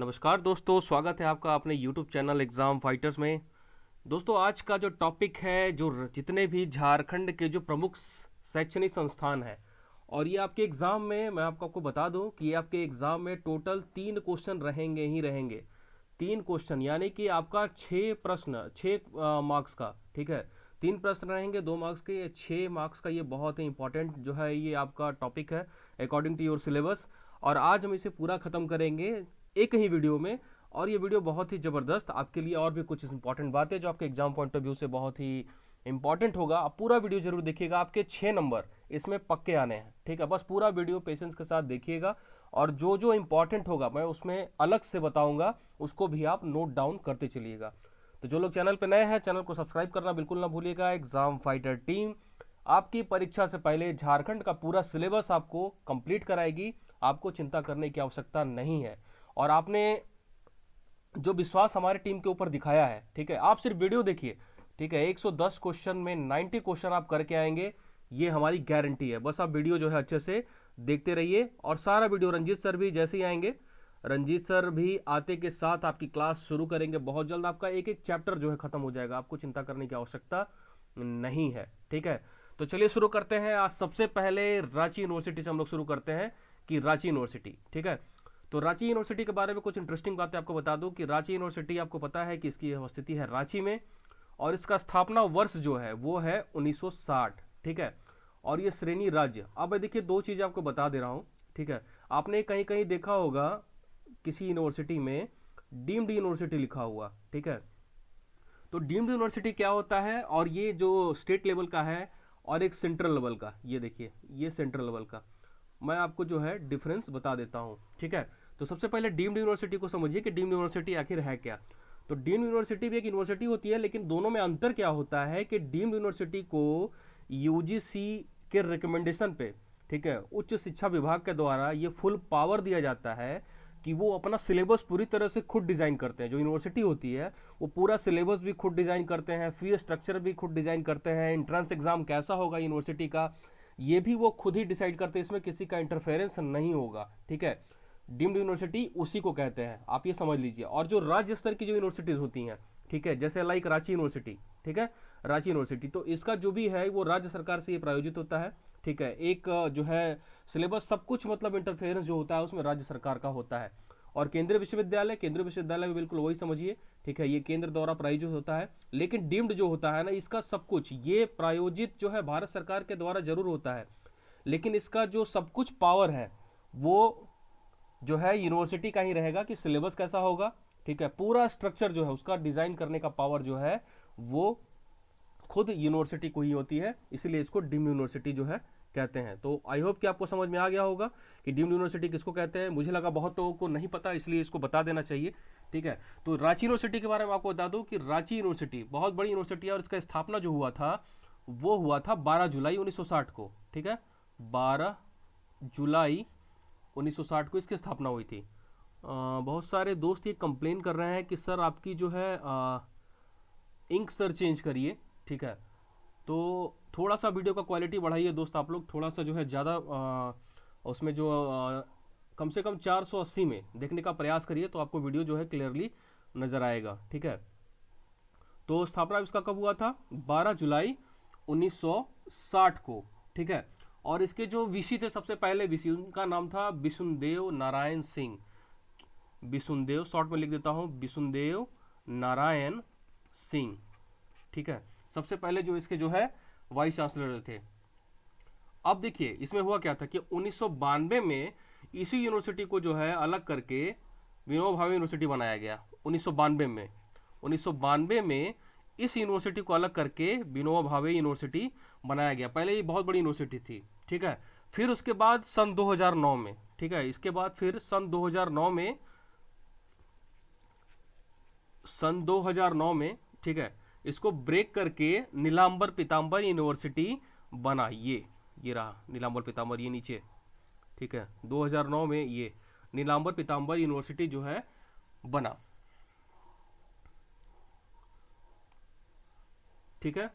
नमस्कार दोस्तों, स्वागत है आपका अपने YouTube चैनल एग्ज़ाम फाइटर्स में। दोस्तों, आज का जो टॉपिक है, जो जितने भी झारखंड के जो प्रमुख शैक्षणिक संस्थान हैं, और ये आपके एग्ज़ाम में मैं आपको बता दूं कि ये आपके एग्ज़ाम में टोटल 3 क्वेश्चन रहेंगे ही रहेंगे। 3 क्वेश्चन यानी कि आपका 6 प्रश्न, 6 मार्क्स का, ठीक है। 3 प्रश्न रहेंगे, 2 मार्क्स के, 6 मार्क्स का। ये बहुत ही इंपॉर्टेंट जो है ये आपका टॉपिक है अकॉर्डिंग टू योर सिलेबस। और आज हम इसे पूरा ख़त्म करेंगे एक ही वीडियो में। और ये वीडियो बहुत ही ज़बरदस्त आपके लिए, और भी कुछ इंपॉर्टेंट बातें जो आपके एग्जाम पॉइंट ऑफ व्यू से बहुत ही इंपॉर्टेंट होगा। आप पूरा वीडियो जरूर देखिएगा, आपके 6 नंबर इसमें पक्के आने हैं, ठीक है। बस पूरा वीडियो पेशेंस के साथ देखिएगा, और जो जो इंपॉर्टेंट होगा मैं उसमें अलग से बताऊंगा, उसको भी आप नोट डाउन करते चलिएगा। तो जो लोग चैनल पर नए हैं, चैनल को सब्सक्राइब करना बिल्कुल ना भूलिएगा। एग्जाम फाइटर टीम आपकी परीक्षा से पहले झारखंड का पूरा सिलेबस आपको कंप्लीट कराएगी। आपको चिंता करने की आवश्यकता नहीं है। और आपने जो विश्वास हमारे टीम के ऊपर दिखाया है, ठीक है, आप सिर्फ वीडियो देखिए, ठीक है। 110 क्वेश्चन में 90 क्वेश्चन आप करके आएंगे, ये हमारी गारंटी है। बस आप वीडियो जो है अच्छे से देखते रहिए। और सारा वीडियो रंजीत सर भी जैसे ही आएंगे, रंजीत सर भी आते के साथ आपकी क्लास शुरू करेंगे। बहुत जल्द आपका एक एक चैप्टर जो है खत्म हो जाएगा, आपको चिंता करने की आवश्यकता नहीं है, ठीक है। तो चलिए शुरू करते हैं। आज सबसे पहले रांची यूनिवर्सिटी से हम लोग शुरू करते हैं कि रांची यूनिवर्सिटी, ठीक है। तो रांची यूनिवर्सिटी के बारे में कुछ इंटरेस्टिंग बातें आपको बता दूं कि रांची यूनिवर्सिटी आपको पता है कि इसकी स्थिति है रांची में, और इसका स्थापना वर्ष जो है वो है 1960, ठीक है। और ये श्रेणी राज्य, अब देखिए दो चीज़ आपको बता दे रहा हूँ, ठीक है। आपने कहीं कहीं देखा होगा किसी यूनिवर्सिटी में डीम्ड यूनिवर्सिटी लिखा हुआ, ठीक है। तो डीम्ड यूनिवर्सिटी क्या होता है, और ये जो स्टेट लेवल का है और एक सेंट्रल लेवल का, ये देखिए ये सेंट्रल लेवल का, मैं आपको जो है डिफरेंस बता देता हूँ, ठीक है। तो सबसे पहले डीम्ड यूनिवर्सिटी को समझिए कि डीम्ड यूनिवर्सिटी आखिर है क्या। तो डीम्ड यूनिवर्सिटी भी एक यूनिवर्सिटी होती है, लेकिन दोनों में अंतर क्या होता है कि डीम्ड यूनिवर्सिटी को यूजीसी के रिकमेंडेशन पे, ठीक है, उच्च शिक्षा विभाग के द्वारा ये फुल पावर दिया जाता है कि वो अपना सिलेबस पूरी तरह से खुद डिज़ाइन करते हैं। जो यूनिवर्सिटी होती है वो पूरा सिलेबस भी खुद डिज़ाइन करते हैं, फी स्ट्रक्चर भी खुद डिज़ाइन करते हैं, एंट्रेंस एग्जाम कैसा होगा यूनिवर्सिटी का ये भी वो खुद ही डिसाइड करते हैं, इसमें किसी का इंटरफेरेंस नहीं होगा, ठीक है। डीम्ड यूनिवर्सिटी उसी को कहते हैं, आप ये समझ लीजिए। और जो राज्य स्तर की जो यूनिवर्सिटीज़ होती हैं, ठीक है, जैसे लाइक रांची यूनिवर्सिटी, ठीक है, रांची यूनिवर्सिटी, तो इसका जो भी है वो राज्य सरकार से ये प्रायोजित होता है, ठीक है। एक जो है सिलेबस सब कुछ, मतलब इंटरफेरेंस जो होता है उसमें राज्य सरकार का होता है। और केंद्रीय विश्वविद्यालय, केंद्रीय विश्वविद्यालय भी बिल्कुल वही समझिए, ठीक है, ये केंद्र द्वारा प्रायोजित होता है। लेकिन डीम्ड जो होता है ना, इसका सब कुछ ये प्रायोजित जो है भारत सरकार के द्वारा जरूर होता है, लेकिन इसका जो सब कुछ पावर है वो जो है यूनिवर्सिटी का ही रहेगा कि सिलेबस कैसा होगा, ठीक है। पूरा स्ट्रक्चर जो है उसका डिजाइन करने का पावर जो है वो खुद यूनिवर्सिटी को ही होती है, इसीलिए इसको डीम्ड यूनिवर्सिटी जो है कहते हैं। तो आई होप कि आपको समझ में आ गया होगा कि डीम्ड यूनिवर्सिटी किसको कहते हैं। मुझे लगा बहुत लोगों को नहीं पता, इसलिए इसको बता देना चाहिए, ठीक है। तो रांची यूनिवर्सिटी के बारे में आपको बता दूं कि रांची यूनिवर्सिटी बहुत बड़ी यूनिवर्सिटी है, और इसका स्थापना जो हुआ था वो हुआ था 12 जुलाई 1960 को, ठीक है। 12 जुलाई 1960 को इसकी स्थापना हुई थी। बहुत सारे दोस्त ये कंप्लेन कर रहे हैं कि सर आपकी जो है इंक सर चेंज करिए, ठीक है। तो थोड़ा सा वीडियो का क्वालिटी बढ़ाइए दोस्त, आप लोग थोड़ा सा जो है ज़्यादा उसमें जो कम से कम 480 में देखने का प्रयास करिए, तो आपको वीडियो जो है क्लियरली नज़र आएगा, ठीक है। तो स्थापना इसका कब हुआ था? 12 जुलाई 1960 को, ठीक है। और इसके जो वीसी थे, सबसे पहले वीसी, उनका नाम था विशुनदेव नारायण सिंह। विशुनदेव, शॉर्ट में लिख देता हूँ, विशुनदेव नारायण सिंह, ठीक है। सबसे पहले जो इसके जो है वाइस चांसलर थे। अब देखिए इसमें हुआ क्या था कि 1992 में इसी यूनिवर्सिटी को जो है अलग करके विनोबा भावे यूनिवर्सिटी बनाया गया। 1992 में इस यूनिवर्सिटी को अलग करके विनोबा भावे यूनिवर्सिटी बनाया गया। पहले ये बहुत बड़ी यूनिवर्सिटी थी, ठीक है। फिर उसके बाद सन 2009 में, ठीक है, इसके बाद फिर सन 2009 में, ठीक है, इसको ब्रेक करके नीलांबर पीताम्बर यूनिवर्सिटी बना। ये रहा नीलांबर पीताम्बर, ये नीचे, ठीक है। 2009 में ये नीलांबर पीताम्बर यूनिवर्सिटी जो है बना, ठीक है।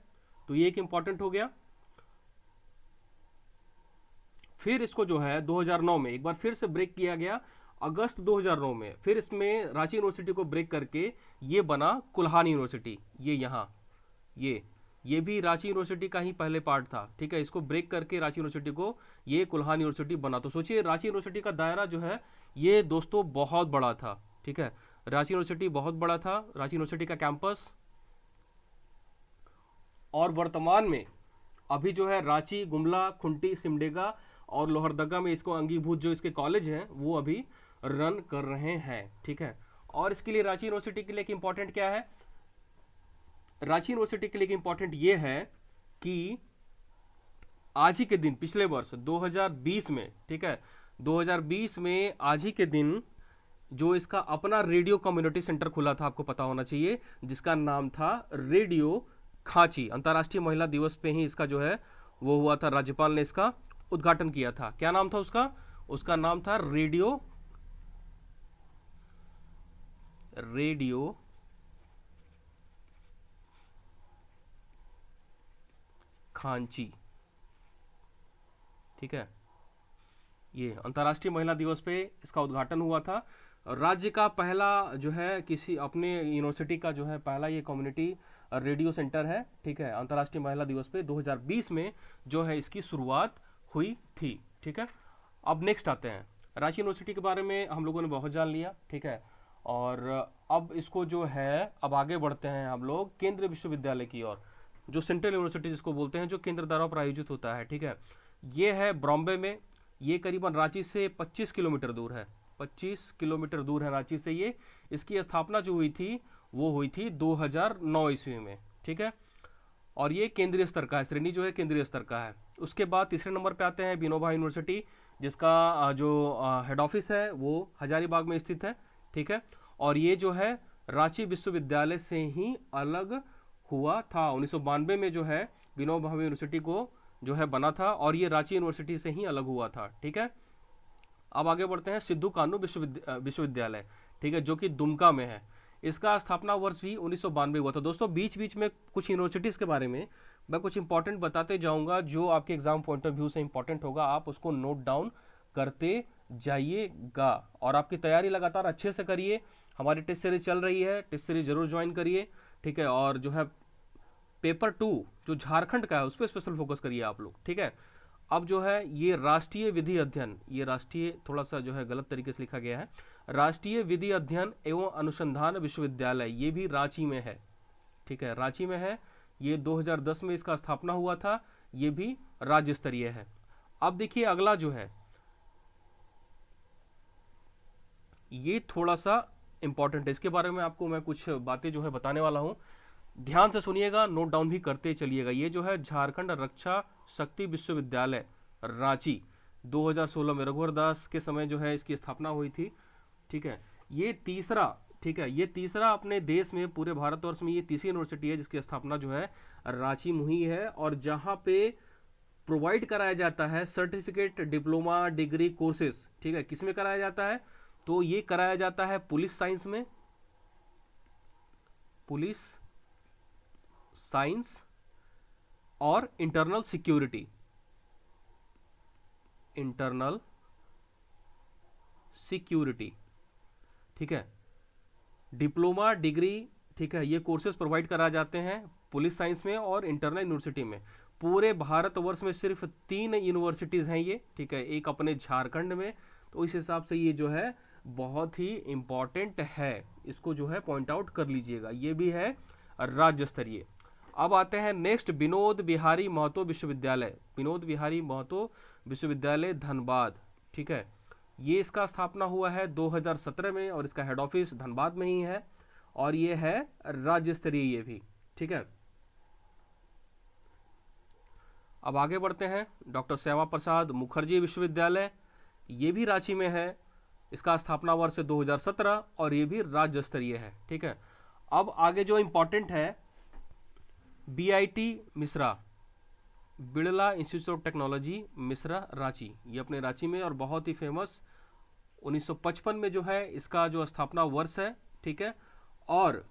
तो ये एक इंपॉर्टेंट हो गया। फिर इसको जो है 2009 में एक बार फिर से ब्रेक किया गया, अगस्त 2009 में फिर इसमें रांची यूनिवर्सिटी को ब्रेक करके ये बना कुल्हान यूनिवर्सिटी। ये यहाँ ये भी रांची यूनिवर्सिटी का ही पहले पार्ट था, ठीक है। इसको ब्रेक करके रांची यूनिवर्सिटी को ये कुल्हान यूनिवर्सिटी बना। तो सोचिए रांची यूनिवर्सिटी का दायरा जो है ये दोस्तों बहुत बड़ा था, ठीक है। रांची यूनिवर्सिटी बहुत बड़ा था, रांची यूनिवर्सिटी का कैंपस। और वर्तमान में अभी जो है रांची, गुमला, खुंटी, सिमडेगा और लोहरदगा में इसको अंगीभूत जो इसके कॉलेज हैं वो अभी रन कर रहे हैं, ठीक है। और इसके लिए रांची यूनिवर्सिटी के लिए एक इंपॉर्टेंट क्या है, रांची यूनिवर्सिटी के लिए इंपॉर्टेंट ये है कि आज ही के दिन पिछले वर्ष 2020 में, ठीक है, 2020 में आज ही के दिन जो इसका अपना रेडियो कम्युनिटी सेंटर खुला था, आपको पता होना चाहिए, जिसका नाम था रेडियो खांची। अंतर्राष्ट्रीय महिला दिवस पे ही इसका जो है वो हुआ था, राज्यपाल ने इसका उद्घाटन किया था। क्या नाम था उसका? उसका नाम था रेडियो खांची, ठीक है। ये अंतर्राष्ट्रीय महिला दिवस पे इसका उद्घाटन हुआ था। राज्य का पहला जो है किसी अपने यूनिवर्सिटी का जो है पहला ये कम्युनिटी रेडियो सेंटर है, ठीक है। अंतर्राष्ट्रीय महिला दिवस पे 2020 में जो है इसकी शुरुआत हुई थी, ठीक है। अब नेक्स्ट आते हैं, रांची यूनिवर्सिटी के बारे में हम लोगों ने बहुत जान लिया, ठीक है। और अब इसको जो है अब आगे बढ़ते हैं हम लोग केंद्रीय विश्वविद्यालय की ओर, जो सेंट्रल यूनिवर्सिटी जिसको बोलते हैं, जो केंद्र द्वारा प्रायोजित होता है, ठीक है। ये है बॉम्बे में, ये करीबन रांची से 25 किलोमीटर दूर है, 25 किलोमीटर दूर है रांची से ये। इसकी स्थापना जो हुई थी वो हुई थी 2009 ईस्वी में, ठीक है। और ये केंद्रीय स्तर का है, श्रेणी जो है केंद्रीय स्तर का है। उसके बाद तीसरे नंबर पे आते हैं विनोबा यूनिवर्सिटी, जिसका जो हेड ऑफिस है वो हजारीबाग में स्थित है, ठीक है। और ये जो है रांची विश्वविद्यालय से ही अलग हुआ था। 1992 में जो है विनोबा यूनिवर्सिटी को जो है बना था और ये रांची यूनिवर्सिटी से ही अलग हुआ था, ठीक है। अब आगे बढ़ते हैं सिद्धू कानू विश्वविद्यालय, ठीक है, जो कि दुमका में है। इसका स्थापना वर्ष भी 1992 हुआ था। दोस्तों बीच बीच में कुछ यूनिवर्सिटीज़ के बारे में मैं कुछ इंपॉर्टेंट बताते जाऊंगा, जो आपके एग्जाम पॉइंट ऑफ व्यू से इंपॉर्टेंट होगा, आप उसको नोट डाउन करते जाइएगा। और आपकी तैयारी लगातार अच्छे से करिए। हमारी टेस्ट सीरीज चल रही है, टेस्ट सीरीज जरूर ज्वाइन करिए, ठीक है। और जो है पेपर 2 जो झारखंड का है उस पर स्पेशल फोकस करिए आप लोग, ठीक है। अब जो है ये राष्ट्रीय विधि अध्ययन, ये राष्ट्रीय थोड़ा सा जो है गलत तरीके से लिखा गया है, राष्ट्रीय विधि अध्ययन एवं अनुसंधान विश्वविद्यालय, ये भी रांची में है, ठीक है, रांची में है। ये 2010 में इसका स्थापना हुआ था, ये भी राज्य स्तरीय है। अब देखिए अगला जो है ये थोड़ा सा इंपॉर्टेंट है, इसके बारे में आपको मैं कुछ बातें जो है बताने वाला हूं, ध्यान से सुनिएगा, नोट डाउन भी करते चलिएगा। ये जो है झारखंड रक्षा शक्ति विश्वविद्यालय रांची, 2016 में रघुवर दास के समय जो है इसकी स्थापना हुई थी, ठीक है। ये तीसरा, ठीक है, ये तीसरा अपने देश में, पूरे भारतवर्ष में ये तीसरी यूनिवर्सिटी है जिसकी स्थापना जो है रांची में हुई है। और जहां पे प्रोवाइड कराया जाता है सर्टिफिकेट, डिप्लोमा, डिग्री कोर्सेज, ठीक है, किस में कराया जाता है? तो ये कराया जाता है पुलिस साइंस में, पुलिस साइंस और इंटरनल सिक्योरिटी, इंटरनल सिक्योरिटी, ठीक है। डिप्लोमा, डिग्री, ठीक है, ये कोर्सेज प्रोवाइड कराए जाते हैं पुलिस साइंस में और इंटरनल यूनिवर्सिटी में। पूरे भारतवर्ष में सिर्फ 3 यूनिवर्सिटीज हैं ये, ठीक है, एक अपने झारखंड में। तो इस हिसाब से ये जो है बहुत ही इंपॉर्टेंट है, इसको जो है पॉइंट आउट कर लीजिएगा, ये भी है राज्य स्तरीय। अब आते हैं नेक्स्ट, विनोद बिहारी महतो विश्वविद्यालय, विनोद बिहारी महतो विश्वविद्यालय धनबाद, ठीक है। ये इसका स्थापना हुआ है 2017 में और इसका हेड ऑफिस धनबाद में ही है और ये है राज्य स्तरीय ये भी, ठीक है। अब आगे बढ़ते हैं, डॉक्टर श्यामा प्रसाद मुखर्जी विश्वविद्यालय, ये भी रांची में है, इसका स्थापना वर्ष 2017 और ये भी राज्य स्तरीय है, ठीक है। अब आगे जो इंपॉर्टेंट है, BIT Mishra, Birla institute of technology Mishra Ranchi, ये अपने रांची में और बहुत ही फेमस, 1955 में जो है इसका जो स्थापना वर्ष है, ठीक है। और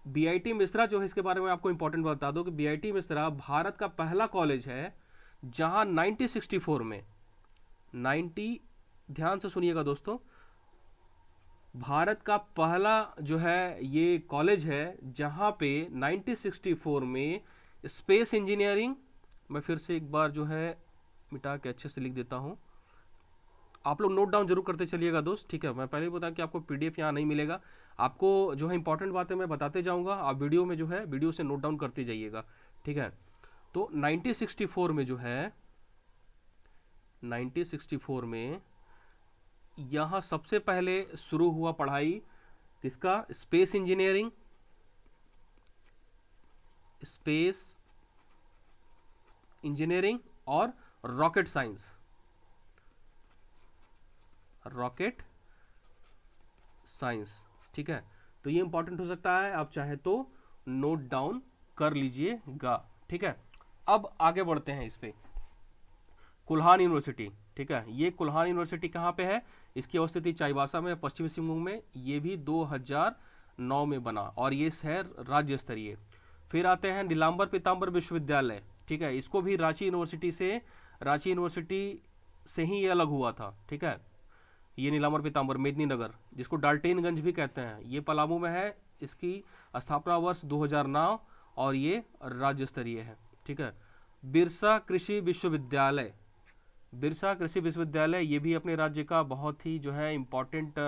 BIT मिश्रा जो है, इसके बारे में आपको इंपॉर्टेंट बता दो कि BIT मिश्रा भारत का पहला कॉलेज है जहां 1964 में, ध्यान से सुनिएगा दोस्तों, भारत का पहला जो है ये कॉलेज है जहाँ पे 1964 में स्पेस इंजीनियरिंग, मैं फिर से एक बार जो है मिटा के अच्छे से लिख देता हूँ, आप लोग नोट डाउन जरूर करते चलिएगा दोस्त, ठीक है। मैं पहले ही बता कि आपको पीडीएफ यहाँ नहीं मिलेगा, आपको जो है इंपॉर्टेंट बातें मैं बताते जाऊँगा, आप वीडियो में जो है वीडियो से नोट डाउन करते जाइएगा, ठीक है। तो 1964 में जो है 1964 में यहाँ सबसे पहले शुरू हुआ पढ़ाई किसका, स्पेस इंजीनियरिंग, स्पेस इंजीनियरिंग और रॉकेट साइंस, रॉकेट साइंस, ठीक है। तो ये इंपॉर्टेंट हो सकता है, आप चाहे तो नोट डाउन कर लीजिएगा, ठीक है। अब आगे बढ़ते हैं इस पे, कुल्हान यूनिवर्सिटी, ठीक है। ये कुल्हान यूनिवर्सिटी कहाँ पे है, इसकी अवस्थिति चाईबासा में, पश्चिमी सिंहभूम में, ये भी 2009 में बना और ये है राज्य स्तरीय। फिर आते हैं नीलांबर पीताम्बर विश्वविद्यालय, ठीक है। इसको भी रांची यूनिवर्सिटी से ही ये अलग हुआ था, ठीक है। ये नीलांबर पीताम्बर मेदिनीनगर, जिसको डाल्टेनगंज भी कहते हैं, ये पलामू में है, इसकी स्थापना वर्ष 2009 और ये राज्य स्तरीय है, ठीक है। बिरसा कृषि विश्वविद्यालय, बिरसा कृषि विश्वविद्यालय ये भी अपने राज्य का बहुत ही जो है इम्पोर्टेंट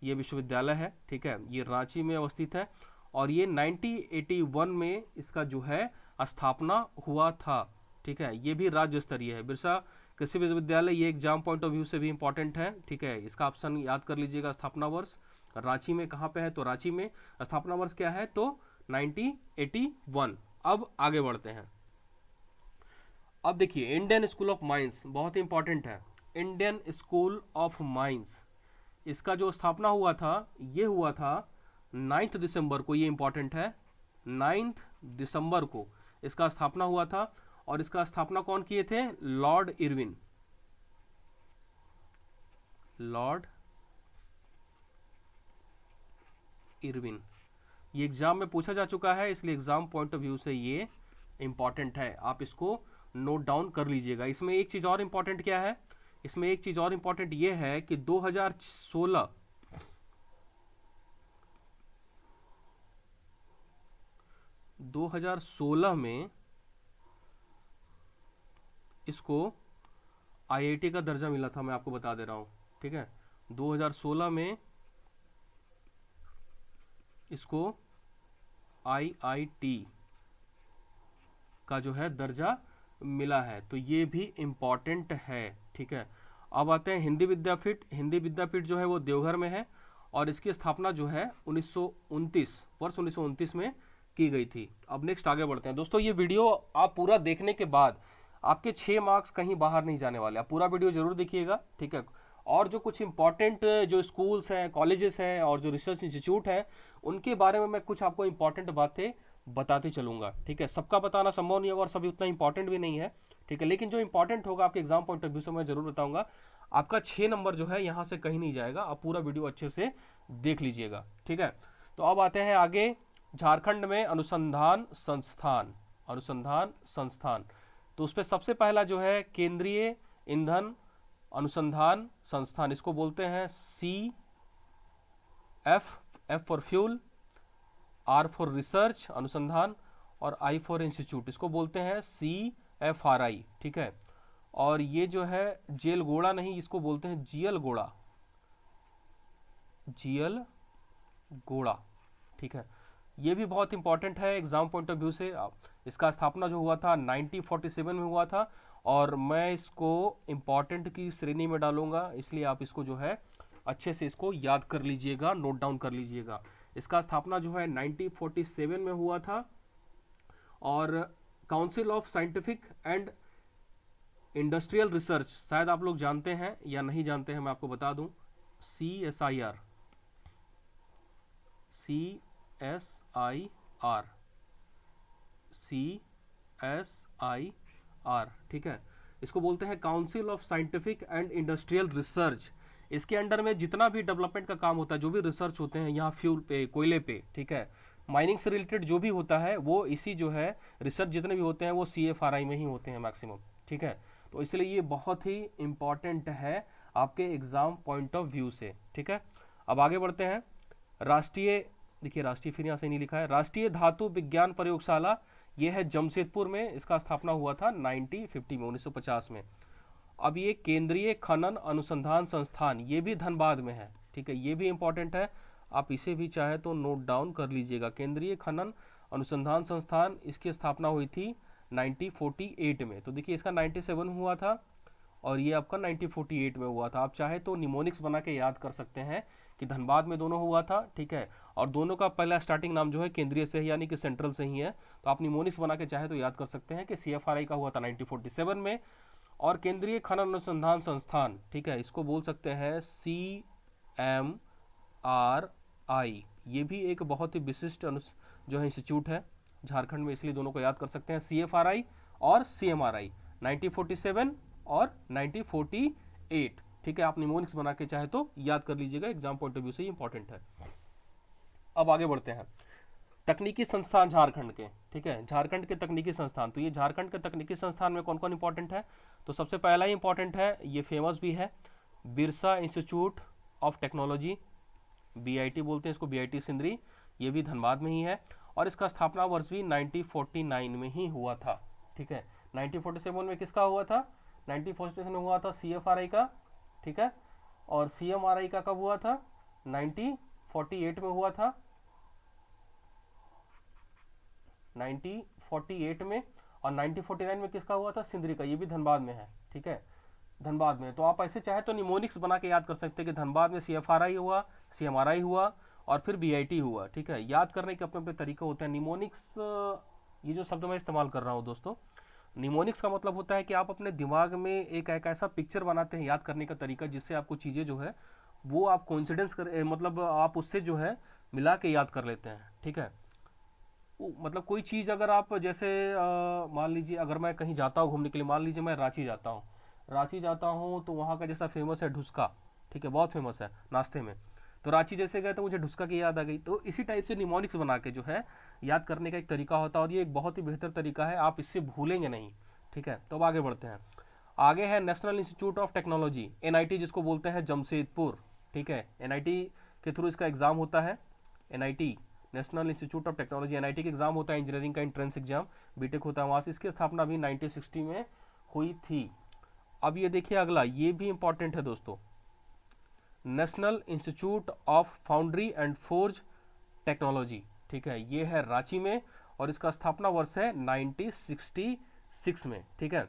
ये विश्वविद्यालय है, ठीक है। ये रांची में अवस्थित है और ये 1981 में इसका जो है स्थापना हुआ था, ठीक है। ये भी राज्य स्तरीय है बिरसा कृषि विश्वविद्यालय, ये एग्जाम पॉइंट ऑफ व्यू से भी इंपॉर्टेंट है, ठीक है। इसका ऑप्शन याद कर लीजिएगा, स्थापना वर्ष रांची में कहाँ पे है, तो रांची में। स्थापना वर्ष क्या है, तो 1981। अब आगे बढ़ते हैं, अब देखिए इंडियन स्कूल ऑफ माइंस बहुत ही इंपॉर्टेंट है, इंडियन स्कूल ऑफ माइंस, इसका जो स्थापना हुआ था ये हुआ था 9 दिसंबर को, ये इंपॉर्टेंट है, 9 दिसंबर को इसका स्थापना हुआ था। और इसका स्थापना कौन किए थे, लॉर्ड इरविन, लॉर्ड इरविन। ये एग्जाम में पूछा जा चुका है, इसलिए एग्जाम पॉइंट ऑफ व्यू से ये इंपॉर्टेंट है, आप इसको नोट डाउन कर लीजिएगा। इसमें एक चीज और इंपॉर्टेंट क्या है, इसमें एक चीज और इंपॉर्टेंट ये है कि 2016 में इसको आईआईटी का दर्जा मिला था, मैं आपको बता दे रहा हूं, ठीक है। 2016 में इसको आईआईटी का जो है दर्जा मिला है, तो ये भी इंपॉर्टेंट है, ठीक है। अब आते हैं हिंदी विद्यापीठ, हिंदी विद्यापीठ जो है वो देवघर में है और इसकी स्थापना जो है 1929 वर्ष 1929 में की गई थी। अब नेक्स्ट आगे बढ़ते हैं दोस्तों, ये वीडियो आप पूरा देखने के बाद आपके 6 मार्क्स कहीं बाहर नहीं जाने वाले, आप पूरा वीडियो जरूर देखिएगा, ठीक है। और जो कुछ इंपॉर्टेंट जो स्कूल्स हैं, कॉलेजेस हैं और जो रिसर्च इंस्टीट्यूट हैं, उनके बारे में मैं कुछ आपको इंपॉर्टेंट बातें बताते चलूंगा, ठीक है। सबका बताना संभव नहीं होगा और सभी उतना इंपॉर्टेंट भी नहीं है, ठीक है, लेकिन जो इंपॉर्टेंट होगा आपके एग्जाम पॉइंट ऑफ व्यू से मैं जरूर बताऊंगा। आपका 6 नंबर जो है यहाँ से कहीं नहीं जाएगा, आप पूरा वीडियो अच्छे से देख लीजिएगा, ठीक है। तो अब आते हैं आगे, झारखंड में अनुसंधान संस्थान, अनुसंधान संस्थान, तो उस पर सबसे पहला जो है केंद्रीय ईंधन अनुसंधान संस्थान, इसको बोलते हैं C F, F for fuel, R for research अनुसंधान और आई फॉर इंस्टीट्यूट, इसको बोलते हैं CFRI, ठीक है। और ये जो है जेल गोड़ा नहीं, इसको बोलते हैं जीएल गोड़ा, जीएल गोड़ा, ठीक है। ये भी बहुत इंपॉर्टेंट है एग्जाम पॉइंट ऑफ व्यू से। इसका स्थापना जो हुआ था 1947 में हुआ था और मैं इसको इंपॉर्टेंट की श्रेणी में डालूंगा, इसलिए आप इसको जो है अच्छे से इसको याद कर लीजिएगा, नोट डाउन कर लीजिएगा। इसका स्थापना जो है 1947 में हुआ था और council of scientific and industrial research, शायद आप लोग जानते हैं या नहीं जानते हैं, मैं आपको बता दूं, CSIR, CSIR, ठीक है। इसको बोलते हैं council of scientific and industrial research. इसके अंडर में जितना भी डेवलपमेंट का काम होता है, जो भी रिसर्च होते हैं यहाँ फ्यूल पे, कोयले पे, ठीक है, माइनिंग से रिलेटेड जो भी होता है वो इसी जो है रिसर्च जितने भी होते हैं वो CFRI में ही होते हैं मैक्सिमम, ठीक है। तो इसलिए ये बहुत ही इंपॉर्टेंट है आपके एग्जाम पॉइंट ऑफ व्यू से, ठीक है। अब आगे बढ़ते हैं। राष्ट्रीय, देखिए राष्ट्रीय फिर यहाँ से नहीं लिखा है, राष्ट्रीय धातु विज्ञान प्रयोगशाला, ये है जमशेदपुर में, इसका स्थापना हुआ था 1950 में, 1950 में। अब ये केंद्रीय खनन अनुसंधान संस्थान, ये भी धनबाद में है, ठीक है, ये भी इंपॉर्टेंट है, आप इसे भी चाहे तो नोट डाउन कर लीजिएगा। केंद्रीय खनन अनुसंधान संस्थान, इसकी स्थापना हुई थी 1948 में। तो देखिए इसका 97 में हुआ था और ये आपका 1948 में हुआ था। आप चाहे तो निमोनिक्स बना के याद कर सकते हैं कि धनबाद में दोनों हुआ था, ठीक है, और दोनों का पहला स्टार्टिंग नाम जो है केंद्रीय से ही यानी कि सेंट्रल से ही है। तो आप निमोनिक्स बना के चाहे तो याद कर सकते हैं कि CFRI का हुआ था 1947 में, और केंद्रीय खनन अनुसंधान संस्थान, ठीक है, इसको बोल सकते हैं CMRI। ये भी एक बहुत ही विशिष्ट जो है इंस्टीट्यूट है झारखंड में, इसलिए दोनों को याद कर सकते हैं, CFRI और CMRI, 1947 और 1948, ठीक है। आप निमोनिक्स बना के चाहे तो याद कर लीजिएगा, एग्जाम पॉइंट ऑफ व्यू से इंपॉर्टेंट है। अब आगे बढ़ते हैं, तकनीकी संस्थान झारखंड के, ठीक है, झारखंड के तकनीकी संस्थान। तो ये झारखंड के तकनीकी संस्थान में कौन कौन इंपॉर्टेंट है, तो सबसे पहला ही इंपॉर्टेंट है, ये फेमस भी है, Birsa institute of technology, BIT बोलते हैं इसको, BIT सिंदरी, ये भी धनबाद में ही है, और इसका स्थापना वर्ष भी 1949 में ही हुआ था, ठीक है। 1947 में किसका हुआ था, 1947 में हुआ था CFRI का, ठीक है, और CMRI का कब हुआ था, 1948 में हुआ था, 1948 में, और 1949 में किसका हुआ था, सिंदरी का, ये भी धनबाद में है, ठीक है, धनबाद में। तो आप ऐसे चाहे तो निमोनिक्स बना के याद कर सकते हैं कि धनबाद में CFRI हुआ, CMRI हुआ, और फिर BIT हुआ, ठीक है। याद करने के अपने अपने तरीके होते हैं। निमोनिक्स, ये जो शब्द मैं इस्तेमाल कर रहा हूँ दोस्तों, निमोनिक्स का मतलब होता है कि आप अपने दिमाग में एक ऐसा पिक्चर बनाते हैं याद करने का तरीका, जिससे आपको चीज़ें जो है वो आप कोइंसिडेंस कर, मतलब आप उससे जो है मिला के याद कर लेते हैं, ठीक है। मतलब कोई चीज़ अगर आप जैसे मान लीजिए अगर मैं कहीं जाता हूँ घूमने के लिए, मान लीजिए मैं रांची जाता हूँ, रांची जाता हूँ तो वहाँ का जैसा फेमस है ढुसका, ठीक है, बहुत फेमस है नाश्ते में, तो रांची जैसे गए तो मुझे ढुसका की याद आ गई। तो इसी टाइप से निमोनिक्स बना के जो है याद करने का एक तरीका होता है, और ये एक बहुत ही बेहतर तरीका है, आप इससे भूलेंगे नहीं, ठीक है। तो अब आगे बढ़ते हैं। आगे है national institute of technology, NIT जिसको बोलते हैं जमशेदपुर, ठीक है, NIT के थ्रू इसका एग्जाम होता है, NIT national institute of technology, NIT का एग्जाम होता है, इंजीनियरिंग का एंट्रेंस एग्जाम, बीटेक होता है वहाँ से। इसकी स्थापना भी 1960 में हुई थी। अब ये देखिए अगला, ये भी इंपॉर्टेंट है दोस्तों, national institute of foundry and forge technology, ठीक है, ये है रांची में, और इसका स्थापना वर्ष है 1966 में, ठीक है।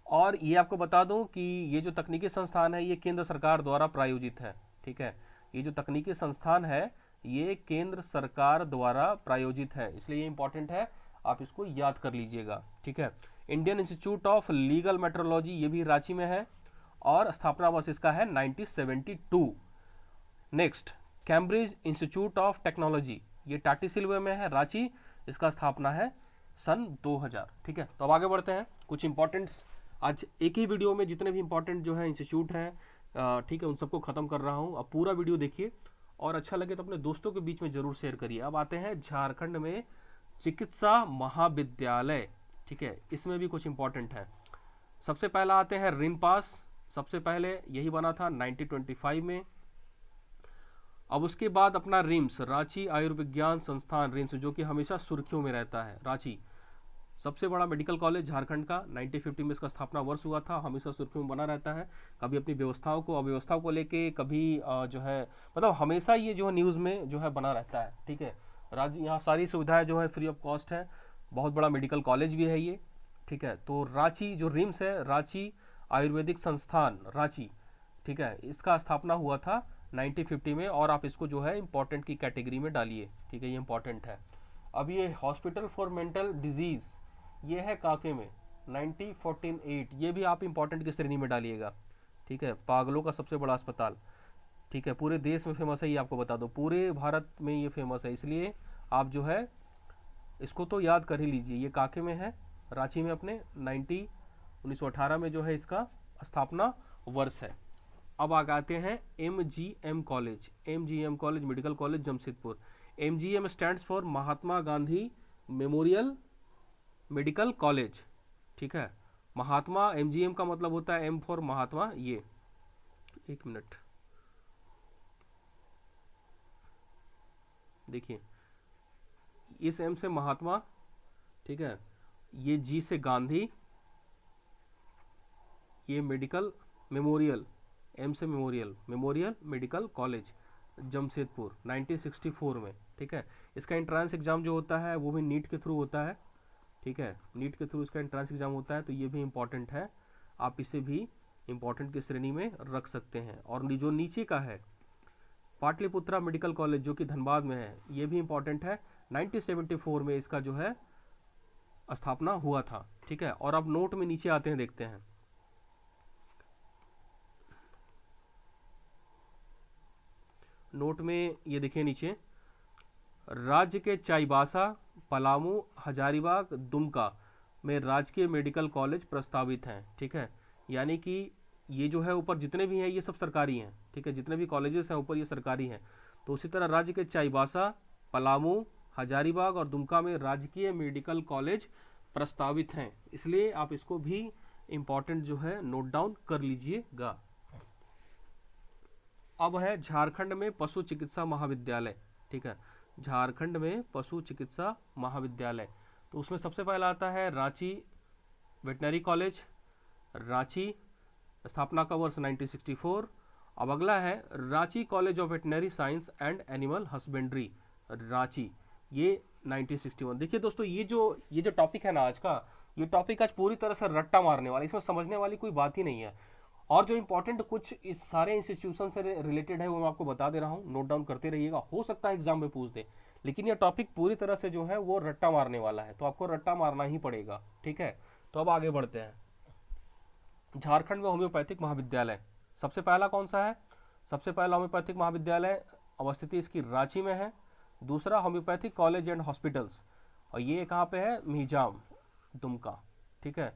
और ये आपको बता दूं कि ये जो तकनीकी संस्थान है ये केंद्र सरकार द्वारा प्रायोजित है, ठीक है, ये जो तकनीकी संस्थान है ये केंद्र सरकार द्वारा प्रायोजित है, इसलिए ये इंपॉर्टेंट है, आप इसको याद कर लीजिएगा, ठीक है। Indian institute of legal metrology, ये भी रांची में है, और स्थापना वर्ष इसका है 1972। Next, Cambridge institute of technology, ये टाटीसिल्वे में है, रांची, इसका स्थापना है सन 2000, ठीक है। तो अब आगे बढ़ते हैं, कुछ इंपॉर्टेंट्स, आज एक ही वीडियो में जितने भी इंपॉर्टेंट जो है इंस्टीट्यूट हैं, ठीक है, उन सबको खत्म कर रहा हूँ। अब पूरा वीडियो देखिए, और अच्छा लगे तो अपने दोस्तों के बीच में जरूर शेयर करिए। अब आते हैं झारखंड में चिकित्सा महाविद्यालय, ठीक है, इसमें भी कुछ इंपॉर्टेंट है। सबसे पहला आते हैं रिम्पास, सबसे पहले यही बना था 1925 में। अब उसके बाद अपना रिम्स, रांची आयुर्विज्ञान संस्थान, रिम्स, जो कि हमेशा सुर्खियों में रहता है, रांची सबसे बड़ा मेडिकल कॉलेज झारखंड का, 1950 में इसका स्थापना वर्ष हुआ था, हमेशा सुर्खियों में बना रहता है, कभी अपनी व्यवस्थाओं को अव्यवस्थाओं को लेके, कभी जो है मतलब हमेशा ये जो है न्यूज़ में जो है बना रहता है, ठीक है। राज्य यहाँ सारी सुविधाएं जो है फ्री ऑफ कॉस्ट है, बहुत बड़ा मेडिकल कॉलेज भी है ये, ठीक है। तो रांची जो रिम्स है, रांची आयुर्वेदिक संस्थान रांची, ठीक है, इसका स्थापना हुआ था 1950 में, और आप इसको जो है इंपॉर्टेंट की कैटेगरी में डालिए, ठीक है, ये इंपॉर्टेंट है। अब ये हॉस्पिटल फॉर मेंटल डिजीज, ये है काके में 1948, ये भी आप इंपॉर्टेंट की श्रेणी में डालिएगा, ठीक है, पागलों का सबसे बड़ा अस्पताल, ठीक है, पूरे देश में फेमस है, ये आपको बता दो, पूरे भारत में ये फेमस है, इसलिए आप जो है इसको तो याद कर ही लीजिए। ये काके में है, रांची में अपने 1918 में जो है इसका स्थापना वर्ष है। अब आते हैं MGM college, MGM college medical college Jamshedpur. MGM stands for Mahatma Gandhi memorial medical college, ठीक है, महात्मा, MGM का मतलब होता है M फॉर महात्मा, ये एक मिनट, देखिए इस एम से महात्मा, ठीक है, ये जी से गांधी, ये मेडिकल मेमोरियल, एम से memorial, memorial medical college Jamshedpur 1964 में, ठीक है। इसका एंट्रेंस एग्जाम जो होता है वो भी नीट के थ्रू होता है, ठीक है, नीट के थ्रू इसका एंट्रेंस एग्जाम होता है, तो ये भी इंपॉर्टेंट है, आप इसे भी इंपॉर्टेंट की श्रेणी में रख सकते हैं। और जो नीचे का है पाटलिपुत्रा मेडिकल कॉलेज जो कि धनबाद में है, ये भी इंपॉर्टेंट है, 1974 में इसका जो है स्थापना हुआ था, ठीक है। और अब नोट में नीचे आते हैं, देखते हैं। नोट में ये देखिए नीचे, राज्य के चाईबासा, पलामू, हजारीबाग, दुमका में राजकीय मेडिकल कॉलेज प्रस्तावित हैं, ठीक है। यानी कि ये जो है ऊपर जितने भी हैं ये सब सरकारी हैं, ठीक है, जितने भी कॉलेजेस हैं ऊपर ये सरकारी हैं। तो उसी तरह राज्य के चाईबासा, पलामू, हजारीबाग और दुमका में राजकीय मेडिकल कॉलेज प्रस्तावित हैं, इसलिए आप इसको भी इंपॉर्टेंट जो है नोट डाउन कर लीजिएगा। अब है झारखंड में पशु चिकित्सा महाविद्यालय, ठीक है, झारखंड में पशु चिकित्सा महाविद्यालय। तो उसमें सबसे पहला आता है रांची वेटनरी कॉलेज, रांची, स्थापना का वर्ष 1964। अब अगला है Ranchi college of veterinary science and animal husbandry, Ranchi, ये 1961। देखिए दोस्तों, ये जो टॉपिक है ना आज का, ये टॉपिक आज पूरी तरह से रट्टा मारने वाला, इसमें समझने वाली कोई बात ही नहीं है। और जो इंपॉर्टेंट कुछ इस सारे इंस्टीट्यूशन से रिलेटेड है वो मैं आपको बता दे रहा हूँ, नोट डाउन करते रहिएगा, हो सकता है एग्जाम में पूछ दे। लेकिन ये टॉपिक पूरी तरह से जो है वो रट्टा मारने वाला है, तो आपको रट्टा मारना ही पड़ेगा, ठीक है। तो अब आगे बढ़ते हैं। झारखंड में होम्योपैथिक महाविद्यालय, सबसे पहला कौन सा है? सबसे पहला होम्योपैथिक महाविद्यालय अवस्थिति इसकी रांची में है। दूसरा होम्योपैथिक कॉलेज एंड हॉस्पिटल्स, और ये कहाँ पे है? मीजाम, दुमका, ठीक है।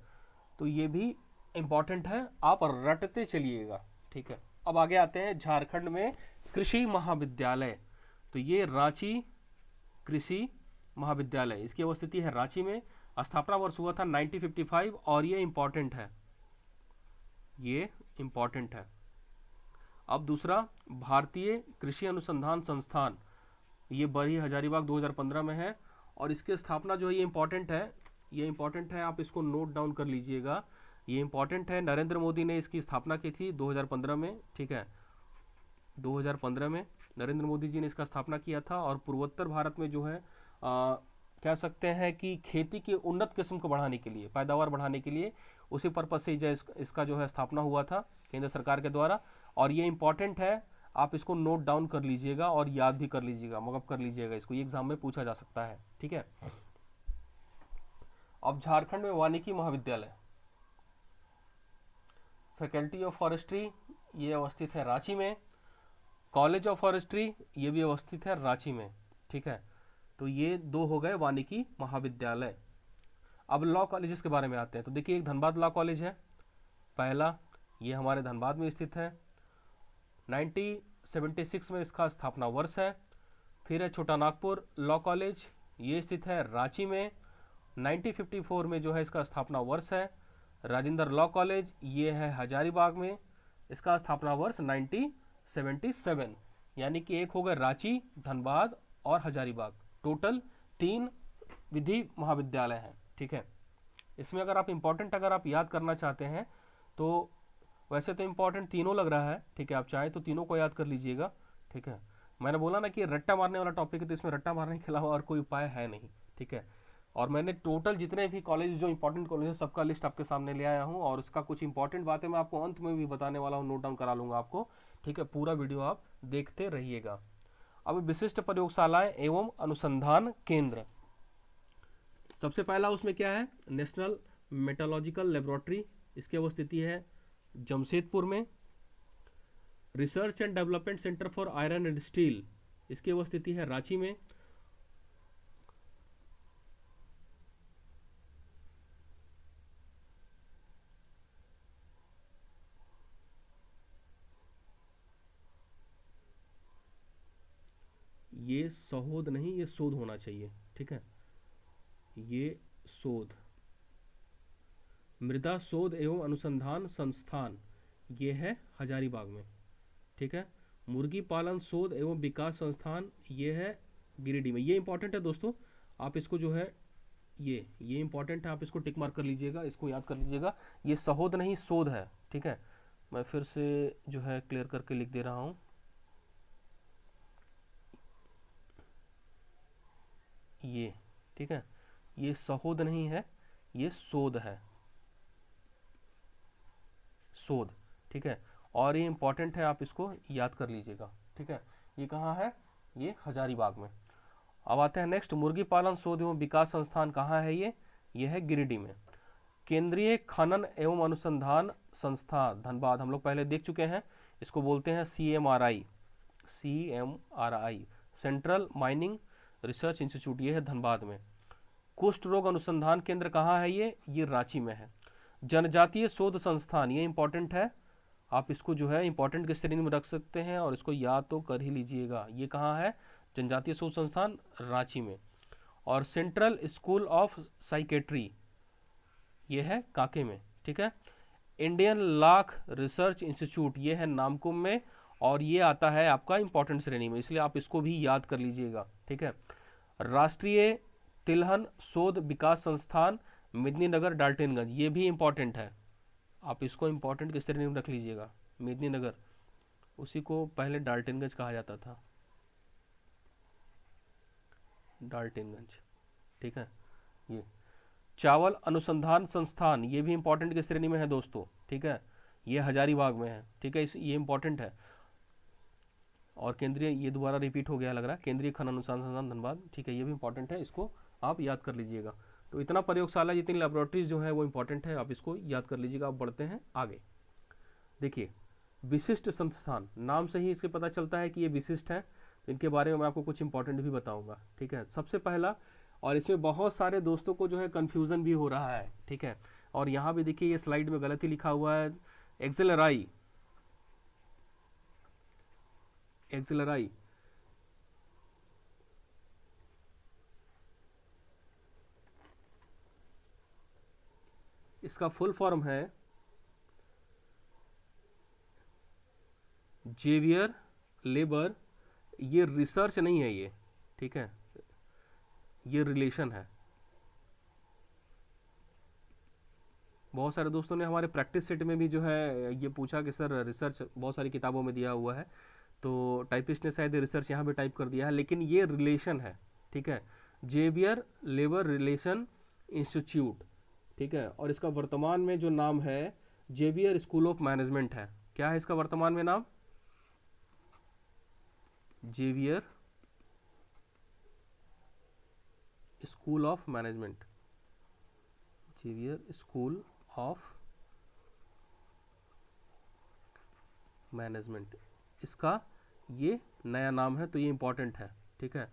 तो ये भी इंपॉर्टेंट है, आप रटते चलिएगा, ठीक है। अब आगे आते हैं झारखंड में कृषि महाविद्यालय, तो ये रांची कृषि महाविद्यालय, इसकी अवस्थिति है रांची में। स्थापना वर्ष हुआ था 1955 और ये इंपॉर्टेंट है, ये इंपॉर्टेंट है। अब दूसरा भारतीय कृषि अनुसंधान संस्थान, ये बड़ी हजारीबाग 2015 में है, और इसकी स्थापना जो है ये इंपॉर्टेंट है, ये इंपॉर्टेंट है, आप इसको नोट डाउन कर लीजिएगा, ये इंपॉर्टेंट है। नरेंद्र मोदी ने इसकी स्थापना की थी 2015 में, ठीक है, 2015 में नरेंद्र मोदी जी ने इसका स्थापना किया था। और पूर्वोत्तर भारत में जो है कह सकते हैं कि खेती की उन्नत किस्म को बढ़ाने के लिए, पैदावार बढ़ाने के लिए, उसी पर्पज से इसका जो है स्थापना हुआ था केंद्र सरकार के द्वारा। और ये इंपॉर्टेंट है, आप इसको नोट डाउन कर लीजिएगा और याद भी कर लीजिएगा, मगअप कर लीजिएगा, इसको ये एग्जाम में पूछा जा सकता है, ठीक है। अब झारखंड में वानिकी महाविद्यालय, फैकल्टी ऑफ फॉरेस्ट्री, ये अवस्थित है रांची में। कॉलेज ऑफ फॉरेस्ट्री, ये भी अवस्थित है रांची में, ठीक है। तो ये दो हो गए वानिकी महाविद्यालय। अब लॉ कॉलेजेस के बारे में आते हैं। तो देखिए, एक धनबाद लॉ कॉलेज है पहला, ये हमारे धनबाद में स्थित है, 1976 में इसका स्थापना वर्ष है। फिर है छोटा नागपुर लॉ कॉलेज, ये स्थित है रांची में, 1954 में जो है इसका स्थापना वर्ष है। राजेंद्र लॉ कॉलेज, ये है हजारीबाग में, इसका स्थापना वर्ष 1977। यानी कि एक हो गए रांची, धनबाद और हजारीबाग, टोटल 3 विधि महाविद्यालय हैं, ठीक है। इसमें अगर आप इंपॉर्टेंट अगर आप याद करना चाहते हैं तो वैसे तो इंपॉर्टेंट तीनों लग रहा है, ठीक है, आप चाहे तो तीनों को याद कर लीजिएगा, ठीक है। मैंने बोला ना कि रट्टा मारने वाला टॉपिक है, तो इसमें रट्टा मारने के अलावा और कोई उपाय है नहीं, ठीक है। और मैंने टोटल जितने भी कॉलेज जो इंपॉर्टेंट कॉलेज है सबका लिस्ट आपके सामने ले आया हूँ, और उसका कुछ इंपॉर्टेंट बातें मैं आपको अंत में भी बताने वाला हूँ, नोट डाउन करा लूंगा आपको, ठीक है। पूरा वीडियो आप देखते रहिएगा। अब विशिष्ट प्रयोगशालाएं एवं अनुसंधान केंद्र, सबसे पहला उसमें क्या है? नेशनल मेटालॉजिकल लेबोरेटरी, इसकी अवस्थिति है जमशेदपुर में। Research and development centre for iron and steel, इसकी अवस्थिति है रांची में। ये सहोद नहीं, ये शोध होना चाहिए, ठीक है, ये शोध, मृदा शोध एवं अनुसंधान संस्थान, ये है हजारीबाग में, ठीक है। मुर्गी पालन शोध एवं विकास संस्थान, ये है गिरिडीह में। ये इंपॉर्टेंट है दोस्तों, आप इसको जो है ये इंपॉर्टेंट है, आप इसको टिक मार्क कर लीजिएगा, इसको याद कर लीजिएगा। ये सहोद नहीं सोध है, ठीक है। मैं फिर से जो है क्लियर करके लिख दे रहा हूँ, ये ठीक है, ये सहोद नहीं है, ये सोध है, सोध, ठीक है। और ये इंपॉर्टेंट है, आप इसको याद कर लीजिएगा, ठीक है। ये कहाँ है, ये हजारीबाग में। अब आते हैं नेक्स्ट, मुर्गी पालन शोध एवं विकास संस्थान कहाँ है, ये है गिरिडीह में। केंद्रीय खनन एवं अनुसंधान संस्था धनबाद, हम लोग पहले देख चुके हैं, इसको बोलते हैं CMRI, CMRI, central mining research institute, ये है धनबाद में। कुष्ठ रोग अनुसंधान केंद्र कहाँ है, ये रांची में है। जनजातीय शोध संस्थान, ये इंपॉर्टेंट है, आप इसको जो है इंपॉर्टेंट की श्रेणी में रख सकते हैं और इसको याद तो कर ही लीजिएगा। ये कहाँ है, जनजातीय शोध संस्थान रांची में। और सेंट्रल स्कूल ऑफ साइकेट्री, ये है कांके में, ठीक है। इंडियन लाख रिसर्च इंस्टीट्यूट, ये है नामकुम में, और ये आता है आपका इंपॉर्टेंट श्रेणी में, इसलिए आप इसको भी याद कर लीजिएगा, ठीक है। राष्ट्रीय तिलहन शोध विकास संस्थान मेदिनीनगर डाल्टनगंज, ये भी इंपॉर्टेंट है, आप इसको इंपॉर्टेंट की श्रेणी में रख लीजिएगा। मेदिनीनगर, उसी को पहले डाल्टनगंज कहा जाता था, डाल्टनगंज, ठीक है। ये चावल अनुसंधान संस्थान, ये भी इंपॉर्टेंट की श्रेणी में है दोस्तों, ठीक है, ये हजारीबाग में है, ठीक है, ये इंपॉर्टेंट है। और केंद्रीय, ये दोबारा रिपीट हो गया लग रहा है, केंद्रीय खनन अनुसंधान संस्थान धनबाद, ठीक है, ये भी इंपॉर्टेंट है, इसको आप याद कर लीजिएगा। तो इतना प्रयोगशाला, जितनी लेबोरेटरीज जो है वो इंपॉर्टेंट है, आप इसको याद कर लीजिएगा। आप बढ़ते हैं आगे, देखिए विशिष्ट संस्थान, नाम से ही इसके पता चलता है कि ये विशिष्ट है, तो इनके बारे में मैं आपको कुछ इंपॉर्टेंट भी बताऊंगा, ठीक है। सबसे पहला, और इसमें बहुत सारे दोस्तों को जो है कन्फ्यूज़न भी हो रहा है, ठीक है, और यहाँ भी देखिए ये स्लाइड में गलती लिखा हुआ है, एक्सेलराई, एक्सेलराई, इसका फुल फॉर्म है जेवियर लेबर, ये रिसर्च नहीं है ये, ठीक है, ये रिलेशन है। बहुत सारे दोस्तों ने हमारे प्रैक्टिस सेट में भी जो है ये पूछा कि सर रिसर्च बहुत सारी किताबों में दिया हुआ है, तो टाइपिस्ट ने शायद रिसर्च यहाँ भी टाइप कर दिया है, लेकिन ये रिलेशन है, ठीक है, जेवियर लेबर रिलेशन इंस्टीट्यूट, ठीक है। और इसका वर्तमान में जो नाम है जेवियर स्कूल ऑफ मैनेजमेंट है। क्या है इसका वर्तमान में नाम, Xavier school of management, Xavier school of management, इसका ये नया नाम है, तो ये इंपॉर्टेंट है, ठीक है।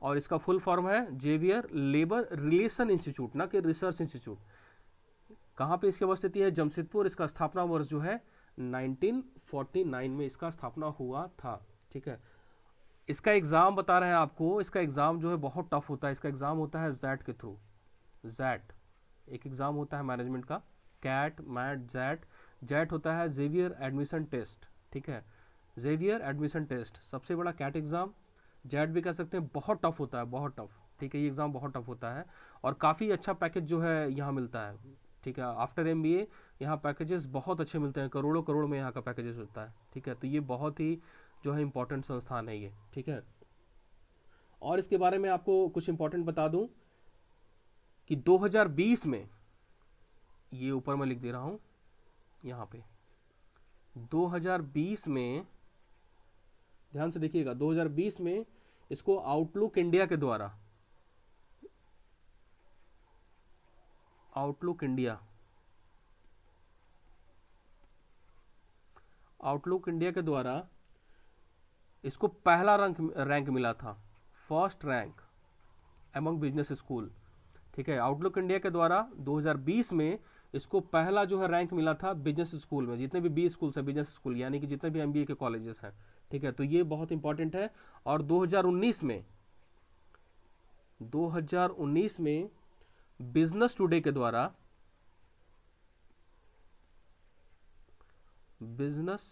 और इसका फुल फॉर्म है जेवियर लेबर रिलेशन इंस्टीट्यूट, ना कि रिसर्च इंस्टीट्यूट। कहाँ पे इसकी अवस्थिति है, जमशेदपुर। इसका स्थापना वर्ष जो है 1949 में इसका स्थापना हुआ था, ठीक है। इसका एग्जाम बता रहे हैं आपको, इसका एग्जाम जो है बहुत टफ होता है, इसका एग्जाम होता है जैट के थ्रू, जैट एक एग्जाम होता है मैनेजमेंट का, कैट मैट जैट, जैट होता है जेवियर एडमिशन टेस्ट, ठीक है, जेवियर एडमिशन टेस्ट सबसे बड़ा कैट एग्जाम, जैट भी कह सकते हैं, बहुत टफ होता है, बहुत टफ, ठीक है, ये एग्जाम बहुत टफ होता है, और काफ़ी अच्छा पैकेज जो है यहाँ मिलता है, ठीक है। आफ्टर MBA यहाँ पैकेजेस बहुत अच्छे मिलते हैं, करोड़ों करोड़ में यहाँ का पैकेजेस होता है, ठीक है। तो ये बहुत ही जो है इंपॉर्टेंट संस्थान है ये, ठीक है। और इसके बारे में आपको कुछ इंपॉर्टेंट बता दूं कि 2020 में, ये ऊपर मैं लिख दे रहा हूं यहाँ पे, 2020 में ध्यान से देखिएगा, 2020 में इसको आउटलुक इंडिया के द्वारा, आउटलुक इंडिया, आउटलुक इंडिया के द्वारा इसको पहला रैंक मिला था, first rank among business school, ठीक है। आउटलुक इंडिया के द्वारा 2020 में इसको पहला जो है रैंक मिला था बिजनेस स्कूल में, जितने भी 20 स्कूल है बिजनेस स्कूल, यानी कि जितने भी MBA के कॉलेजेस हैं, ठीक है। तो ये बहुत इंपॉर्टेंट है। और 2019 में बिजनेस टुडे के द्वारा, बिजनेस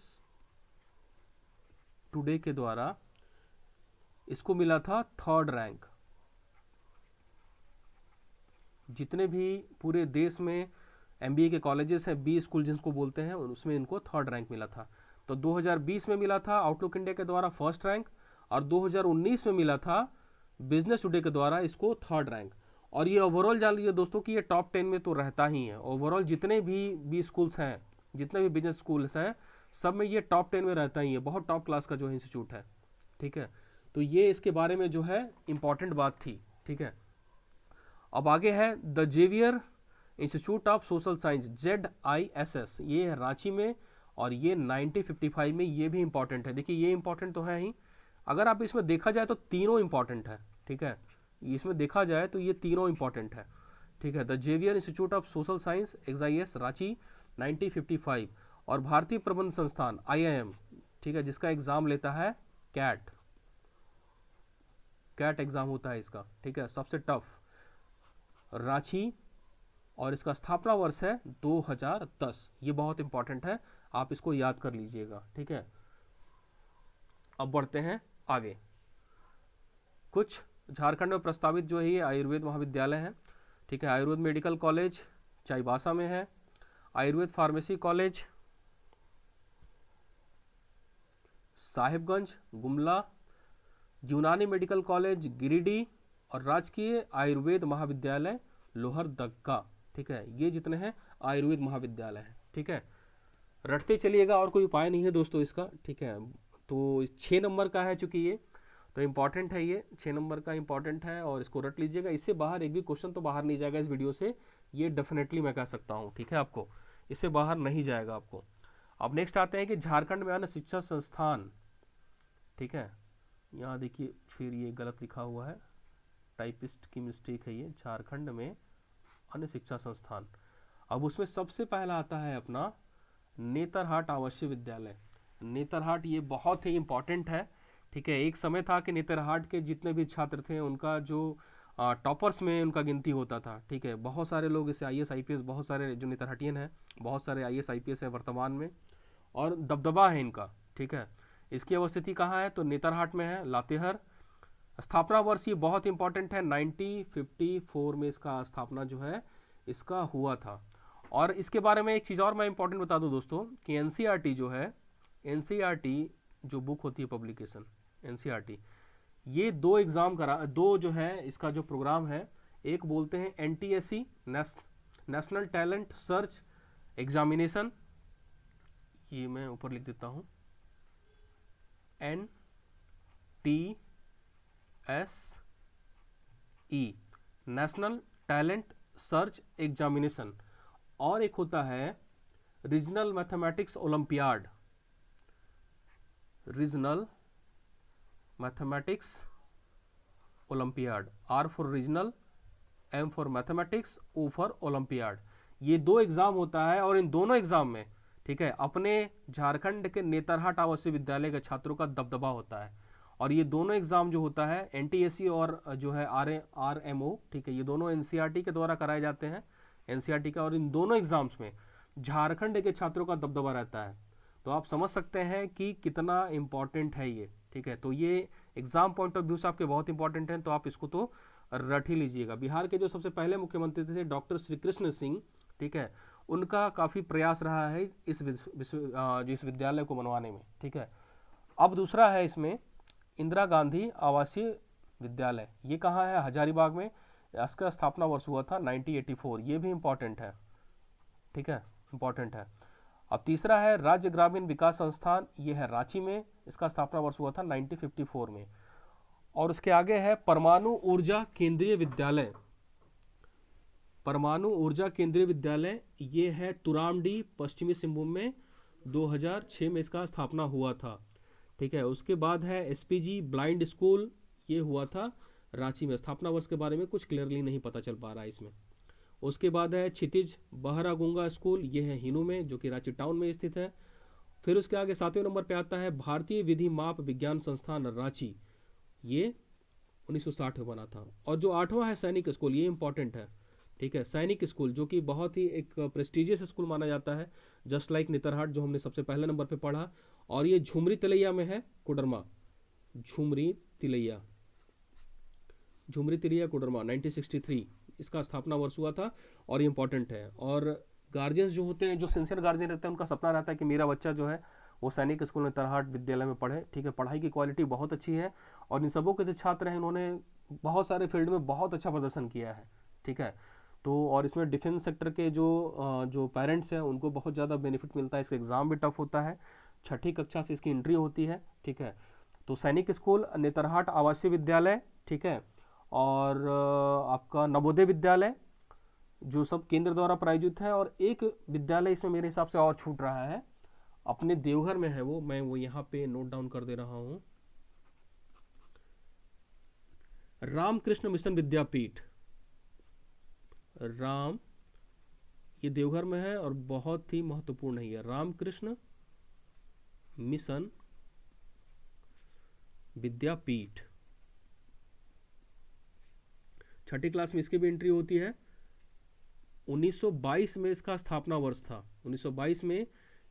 टुडे के द्वारा इसको मिला था थर्ड रैंक। जितने भी पूरे देश में एमबीए के कॉलेजेस हैं, बी स्कूल जिनको बोलते हैं, उसमें इनको थर्ड रैंक मिला था। तो 2020 में मिला था आउटलुक इंडिया के द्वारा फर्स्ट रैंक, और 2019 में मिला था बिजनेस टुडे के द्वारा इसको थर्ड रैंक। और ये ओवरऑल जान लीजिए दोस्तों कि ये टॉप 10 में तो रहता ही है। ओवरऑल जितने भी बी स्कूल्स हैं, जितने भी बिजनेस स्कूल्स हैं, सब में ये टॉप 10 में रहता ही है। बहुत टॉप क्लास का जो है इंस्टीट्यूट है, ठीक है। तो ये इसके बारे में जो है इंपॉर्टेंट बात थी, ठीक है। अब आगे है the Xavier institute of social science, ZISS, ये है रांची में, और ये 1955 में। ये भी इंपॉर्टेंट है। देखिए ये इंपॉर्टेंट तो है ही, अगर आप इसमें देखा जाए तो तीनों इंपॉर्टेंट है, ठीक है। इसमें देखा जाए तो ये तीनों इंपॉर्टेंट है, ठीक है। The Xavier institute of social science, XIS, Ranchi 1955, और भारतीय प्रबंध संस्थान IIM, ठीक है, जिसका एग्जाम लेता है कैट एग्जाम होता है इसका, ठीक है, सबसे टफ, रांची, और इसका स्थापना वर्ष है 2010। ये बहुत इंपॉर्टेंट है, आप इसको याद कर लीजिएगा, ठीक है। अब बढ़ते हैं आगे। कुछ झारखंड में प्रस्तावित जो है ये आयुर्वेद महाविद्यालय है, ठीक है। आयुर्वेद मेडिकल कॉलेज चाईबासा में है, आयुर्वेद फार्मेसी कॉलेज साहिबगंज गुमला, यूनानी मेडिकल कॉलेज गिरिडीह, और राजकीय आयुर्वेद महाविद्यालय लोहरदगा, ठीक है। ये जितने हैं आयुर्वेद महाविद्यालय हैं, ठीक है। रटते चलिएगा, और कोई उपाय नहीं है दोस्तों इसका, ठीक है। तो 6 नंबर का है चूंकि ये, तो इंपॉर्टेंट है, ये 6 नंबर का इंपॉर्टेंट है, और इसको रट लीजिएगा। इससे बाहर एक भी क्वेश्चन तो बाहर नहीं जाएगा इस वीडियो से, ये डेफिनेटली मैं कह सकता हूँ, ठीक है। आपको इससे बाहर नहीं जाएगा आपको। अब नेक्स्ट आते हैं कि झारखंड में अन्य शिक्षा संस्थान, ठीक है। यहाँ देखिए फिर ये गलत लिखा हुआ है, टाइपिस्ट की मिस्टेक है ये, झारखंड में अन्य शिक्षा संस्थान। अब उसमें सबसे पहला आता है अपना नेतरहाट आवासीय विद्यालय। नेतरहाट ये बहुत ही इंपॉर्टेंट है, ठीक है। एक समय था कि नेतरहाट के जितने भी छात्र थे उनका जो टॉपर्स में उनका गिनती होता था, ठीक है। बहुत सारे लोग इसे IAS IPS, बहुत सारे जो नेतरहाटियन हैं, बहुत सारे IAS IPS है वर्तमान में, और दबदबा है इनका, ठीक है। इसकी अवस्थिति कहाँ है, तो नेतरहाट में है, लातेहर। स्थापना वर्ष ये बहुत इंपॉर्टेंट है, 1954 में इसका स्थापना जो है इसका हुआ था। और इसके बारे में एक चीज़ और मैं इंपॉर्टेंट बता दूं दोस्तों कि NCERT जो है, NCERT जो बुक होती है पब्लिकेशन NCERT, ये दो एग्ज़ाम दो जो है इसका जो प्रोग्राम है, एक बोलते हैं NTSE, national talent search examination, ये मैं ऊपर लिख देता हूँ, NTSE, national talent search examination, और एक होता है regional mathematics olympiad, regional mathematics olympiad, R for regional, M for mathematics, O for olympiad. ये दो एग्जाम होता है, और इन दोनों एग्जाम में, ठीक है, अपने झारखंड के नेतरहाट आवासीय विद्यालय के छात्रों का दबदबा होता है। और ये दोनों एग्जाम जो होता है NTSE और जो है RMO, ठीक है, ये दोनों NCERT के द्वारा कराए जाते हैं, NCERT का, और इन दोनों एग्जाम्स में झारखंड के छात्रों का दबदबा रहता है। तो आप समझ सकते हैं कि कितना इंपॉर्टेंट है ये, ठीक है। तो ये एग्जाम पॉइंट ऑफ व्यू से आपके बहुत इंपॉर्टेंट है, तो आप इसको तो रट ही लीजिएगा। बिहार के जो सबसे पहले मुख्यमंत्री थे डॉक्टर श्री कृष्ण सिंह, ठीक है, उनका काफ़ी प्रयास रहा है इस विश्वविद्यालय को बनवाने में, ठीक है। अब दूसरा है इसमें इंदिरा गांधी आवासीय विद्यालय, ये कहाँ है, हजारीबाग में। इसका स्थापना वर्ष हुआ था 1984, ये भी इंपॉर्टेंट है, ठीक है, इंपॉर्टेंट है। अब तीसरा है राज्य ग्रामीण विकास संस्थान, ये है रांची में, इसका स्थापना वर्ष हुआ था 1954 में। और उसके आगे है परमाणु ऊर्जा केंद्रीय विद्यालय, परमाणु ऊर्जा केंद्रीय विद्यालय, ये है तुरामडी, पश्चिमी सिंहभूम में, 2006 में इसका स्थापना हुआ था, ठीक है। उसके बाद है SPG ब्लाइंड स्कूल, ये हुआ था रांची में। स्थापना वर्ष के बारे में कुछ क्लियरली नहीं पता चल पा रहा है इसमें। उसके बाद है क्षितिज बहरागुंगा स्कूल, ये है हिनू में, जो कि रांची टाउन में स्थित है। फिर उसके आगे 7वें नंबर पे आता है भारतीय विधि माप विज्ञान संस्थान रांची, ये 1960 में बना था। और जो 8वां है सैनिक स्कूल, ये इंपॉर्टेंट है, ठीक है, सैनिक स्कूल, जो कि बहुत ही एक प्रेस्टिजियस स्कूल माना जाता है, जस्ट लाइक नेतरहाट जो हमने सबसे पहले नंबर पे पढ़ा। और ये झुमरी तिलैया में है, कोडरमा, झुमरी तिलैया, झुमरी तिलैया कोडरमा 1963 इसका स्थापना वर्ष हुआ था और ये इंपॉर्टेंट है। और गार्जियंस जो होते हैं, जो सिंसियर गार्जियन रहते हैं, उनका सपना रहता है कि मेरा बच्चा जो है वो सैनिक स्कूल नेतरहाट विद्यालय में पढ़े। ठीक है, पढ़ाई की क्वालिटी बहुत अच्छी है और इन सबों के जो छात्र हैं इन्होंने बहुत सारे फील्ड में बहुत अच्छा प्रदर्शन किया है। ठीक है, तो और इसमें डिफेंस सेक्टर के जो पेरेंट्स हैं उनको बहुत ज़्यादा बेनिफिट मिलता है। इसका एग्ज़ाम भी टफ होता है, 6ठी कक्षा से इसकी एंट्री होती है। ठीक है, तो सैनिक स्कूल नेतरहाट आवासीय विद्यालय, ठीक है, और आपका नवोदय विद्यालय जो सब केंद्र द्वारा प्रायोजित है। और एक विद्यालय इसमें मेरे हिसाब से और छूट रहा है, अपने देवघर में है वो, मैं वो यहाँ पे नोट डाउन कर दे रहा हूँ, रामकृष्ण मिशन विद्यापीठ। राम, ये देवघर में है और बहुत ही महत्वपूर्ण है, ये रामकृष्ण मिशन विद्यापीठ। 6ठी क्लास में इसकी भी एंट्री होती है। 1922 में इसका स्थापना वर्ष था, 1922 में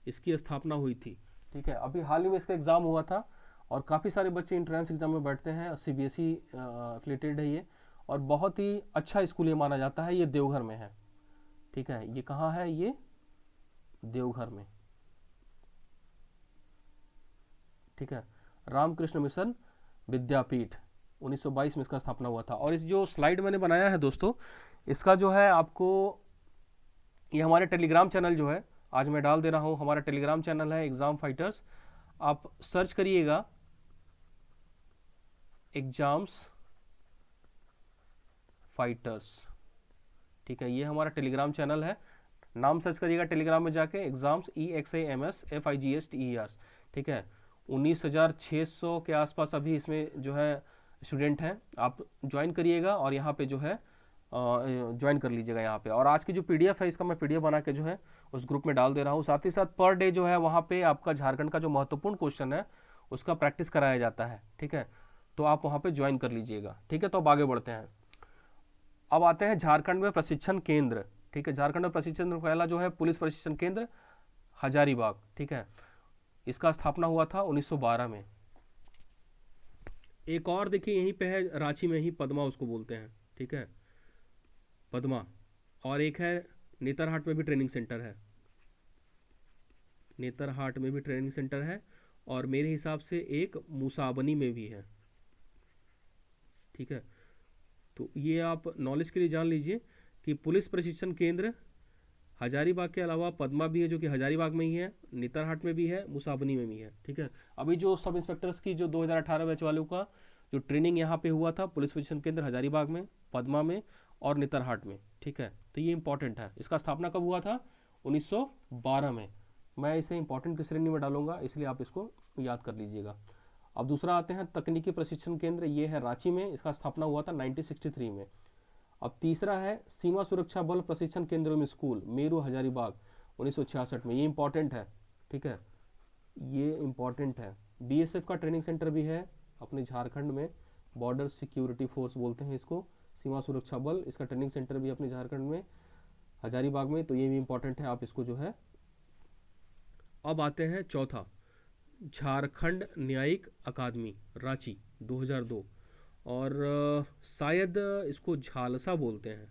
इसकी स्थापना हुई थी। ठीक है, अभी हाल ही में इसका एग्जाम हुआ था और काफ़ी सारे बच्चे इंट्रेंस एग्जाम में बैठते हैं। सीबीएसई एफिलेटेड है ये और बहुत ही अच्छा स्कूल ये माना जाता है। ये देवघर में है। ठीक है, ये कहाँ है? ये देवघर में। ठीक है, रामकृष्ण मिशन विद्यापीठ 1922 में इसका स्थापना हुआ था। और इस जो स्लाइड मैंने बनाया है दोस्तों, इसका जो है आपको, ये हमारे टेलीग्राम चैनल जो है आज मैं डाल दे रहा हूँ। हमारा टेलीग्राम चैनल है एग्जाम फाइटर्स, आप सर्च करिएगा एग्जाम्स फाइटर्स। ठीक है, ये हमारा टेलीग्राम चैनल है, नाम सर्च करिएगा टेलीग्राम में जाके, एग्जाम्स EXAMS FIGSTERS। ठीक है, 19,600 के आसपास अभी इसमें जो है स्टूडेंट हैं। आप ज्वाइन करिएगा और यहाँ पे जो है ज्वाइन कर लीजिएगा यहाँ पे। और आज की जो PDF है इसका मैं PDF बना के जो है उस ग्रुप में डाल दे रहा हूँ। साथ ही साथ पर डे जो है वहाँ पे आपका झारखंड का जो महत्वपूर्ण क्वेश्चन है उसका प्रैक्टिस कराया जाता है। ठीक है, तो आप वहाँ पे ज्वाइन कर लीजिएगा। ठीक है, तो अब आगे बढ़ते हैं। अब आते हैं झारखंड में प्रशिक्षण केंद्र। ठीक है, झारखंड में प्रशिक्षण पहला जो है पुलिस प्रशिक्षण केंद्र हजारीबाग। ठीक है, इसका स्थापना हुआ था 1912 में। एक और देखिए यहीं पे है, रांची में ही, पद्मा उसको बोलते हैं। ठीक है, पद्मा। और एक है नेतरहाट में भी ट्रेनिंग सेंटर है, नेतरहाट में भी ट्रेनिंग सेंटर है। और मेरे हिसाब से एक मुसाबनी में भी है। ठीक है, तो ये आप नॉलेज के लिए जान लीजिए कि पुलिस प्रशिक्षण केंद्र हजारीबाग के अलावा पद्मा भी है जो कि हजारीबाग में ही है, नेतरहाट में भी है, मुसाबनी में भी है। ठीक है, अभी जो सब इंस्पेक्टर्स की जो 2018 बैच वालों का जो ट्रेनिंग यहाँ पे हुआ था, पुलिस प्रशिक्षण केंद्र हजारीबाग में, पद्मा में और नेतरहाट में। ठीक है, तो ये इंपॉर्टेंट है। इसका स्थापना कब हुआ था? 1912 में। मैं इसे इंपॉर्टेंट की श्रेणी में डालूंगा, इसलिए आप इसको याद कर लीजिएगा। अब दूसरा आते हैं तकनीकी प्रशिक्षण केंद्र, ये है रांची में, इसका स्थापना हुआ था 1963 में। अब तीसरा है सीमा सुरक्षा बल प्रशिक्षण केंद्र में स्कूल, मेरू हजारीबाग 1966 में। ये इंपॉर्टेंट है। ठीक है, ये इंपॉर्टेंट है। BSF का ट्रेनिंग सेंटर भी है अपने झारखंड में, बॉर्डर सिक्योरिटी फोर्स बोलते हैं इसको, सीमा सुरक्षा बल, इसका ट्रेनिंग सेंटर भी अपने झारखंड में हजारीबाग में। तो ये भी इंपॉर्टेंट है, आप इसको जो है। अब आते हैं चौथा, झारखंड न्यायिक अकादमी रांची 2002। और शायद इसको झालसा बोलते हैं,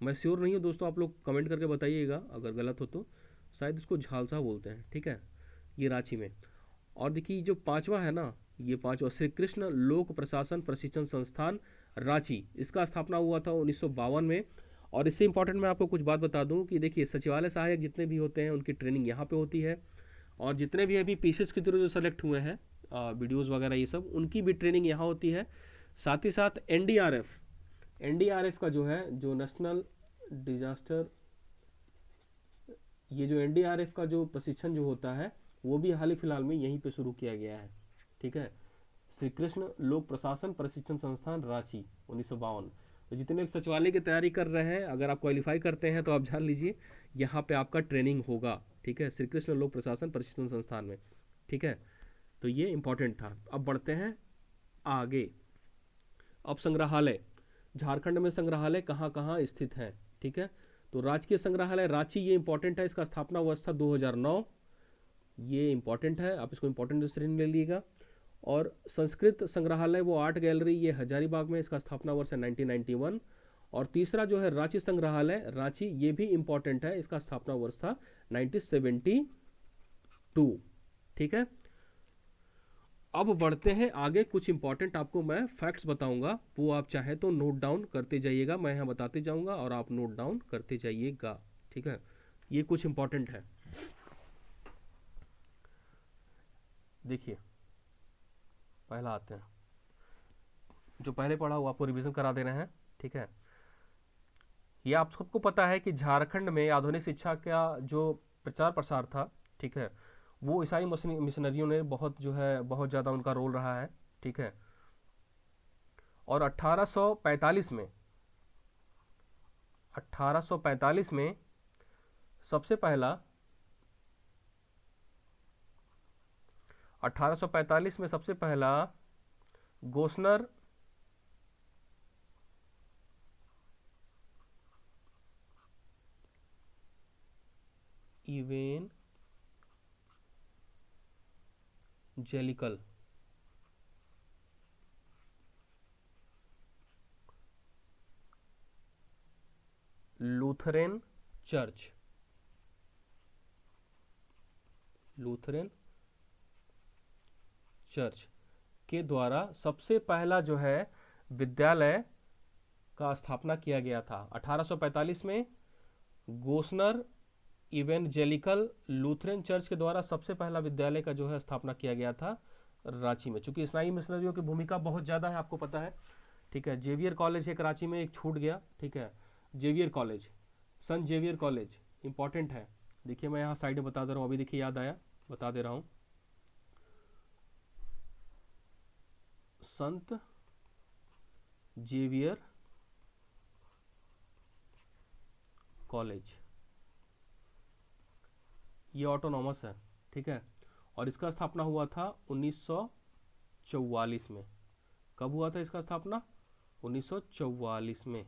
मैं श्योर नहीं हूँ दोस्तों, आप लोग कमेंट करके बताइएगा अगर गलत हो तो। शायद इसको झालसा बोलते हैं। ठीक है, ये रांची में। और देखिए जो पांचवा है ना, ये पांचवा श्री कृष्ण लोक प्रशासन प्रशिक्षण संस्थान रांची, इसका स्थापना हुआ था 1952 में। और इससे इंपॉर्टेंट मैं आपको कुछ बात बता दूं कि देखिए सचिवालय सहायक जितने भी होते हैं उनकी ट्रेनिंग यहाँ पे होती है। और जितने भी अभी पीसीएस के थ्रू जो सेलेक्ट हुए हैं वीडियोज़ वगैरह ये सब, उनकी भी ट्रेनिंग यहाँ होती है। साथ ही साथ एनडीआरएफ का जो है, जो नेशनल डिजास्टर, ये जो एनडीआरएफ का जो प्रशिक्षण जो होता है वो भी हाल ही फिलहाल में यहीं पे शुरू किया गया है। ठीक है, श्री कृष्ण लोक प्रशासन प्रशिक्षण संस्थान रांची 1952। तो जितने सचिवालय की तैयारी कर रहे हैं, अगर आप क्वालिफाई करते हैं तो आप जान लीजिए यहाँ पे आपका ट्रेनिंग होगा। ठीक है, श्री कृष्ण लोक प्रशासन प्रशिक्षण संस्थान में। ठीक है, तो ये इंपॉर्टेंट था। अब बढ़ते हैं आगे। अब संग्रहालय, झारखंड में संग्रहालय कहाँ कहाँ स्थित है? ठीक है, तो राजकीय संग्रहालय रांची, ये इंपॉर्टेंट है, इसका स्थापना वर्ष था 2009। ये इंपॉर्टेंट है, आप इसको इंपॉर्टेंट श्रेणी ले लीजिएगा। और संस्कृत संग्रहालय वो आर्ट गैलरी, ये हजारीबाग में, इसका स्थापना वर्ष है 1991। और तीसरा जो है रांची संग्रहालय, रांची, ये भी इंपॉर्टेंट है, इसका स्थापना वर्ष था 1972। ठीक है, अब बढ़ते हैं आगे। कुछ इंपॉर्टेंट आपको मैं फैक्ट्स बताऊंगा, वो आप चाहे तो नोट डाउन करते जाइएगा, मैं यहाँ बताते जाऊंगा और आप नोट डाउन करते जाइएगा। ठीक है, ये कुछ इंपॉर्टेंट है। देखिए, पहला आते हैं, जो पहले पढ़ा हुआ आपको रिवीजन करा दे रहे हैं। ठीक है, ये आप सबको पता है कि झारखंड में आधुनिक शिक्षा का जो प्रचार प्रसार था, ठीक है, वो ईसाई मिशनरियों ने बहुत जो है बहुत ज़्यादा उनका रोल रहा है। ठीक है, और 1845 में सबसे पहला 1845 में सबसे पहला गोस्नर इवेंजेलिकल लूथरन चर्च के द्वारा सबसे पहला जो है विद्यालय का स्थापना किया गया था। 1845 में गोस्नर इवेंजेलिकल लूथरन चर्च के द्वारा सबसे पहला विद्यालय का जो है स्थापना किया गया था रांची में। चूंकि ईसाई मिशनरियों की भूमिका बहुत ज़्यादा है, आपको पता है। ठीक है, जेवियर कॉलेज एक रांची में एक छूट गया। ठीक है, जेवियर कॉलेज, संत जेवियर कॉलेज इंपॉर्टेंट है। देखिए, मैं यहाँ साइड में बता दे रहा हूँ, अभी देखिए याद आया, बता दे रहा हूँ। संत जेवियर कॉलेज, ये ऑटोनॉमस है। ठीक है, और इसका स्थापना हुआ था 1944 में। कब हुआ था इसका स्थापना? 1944 में।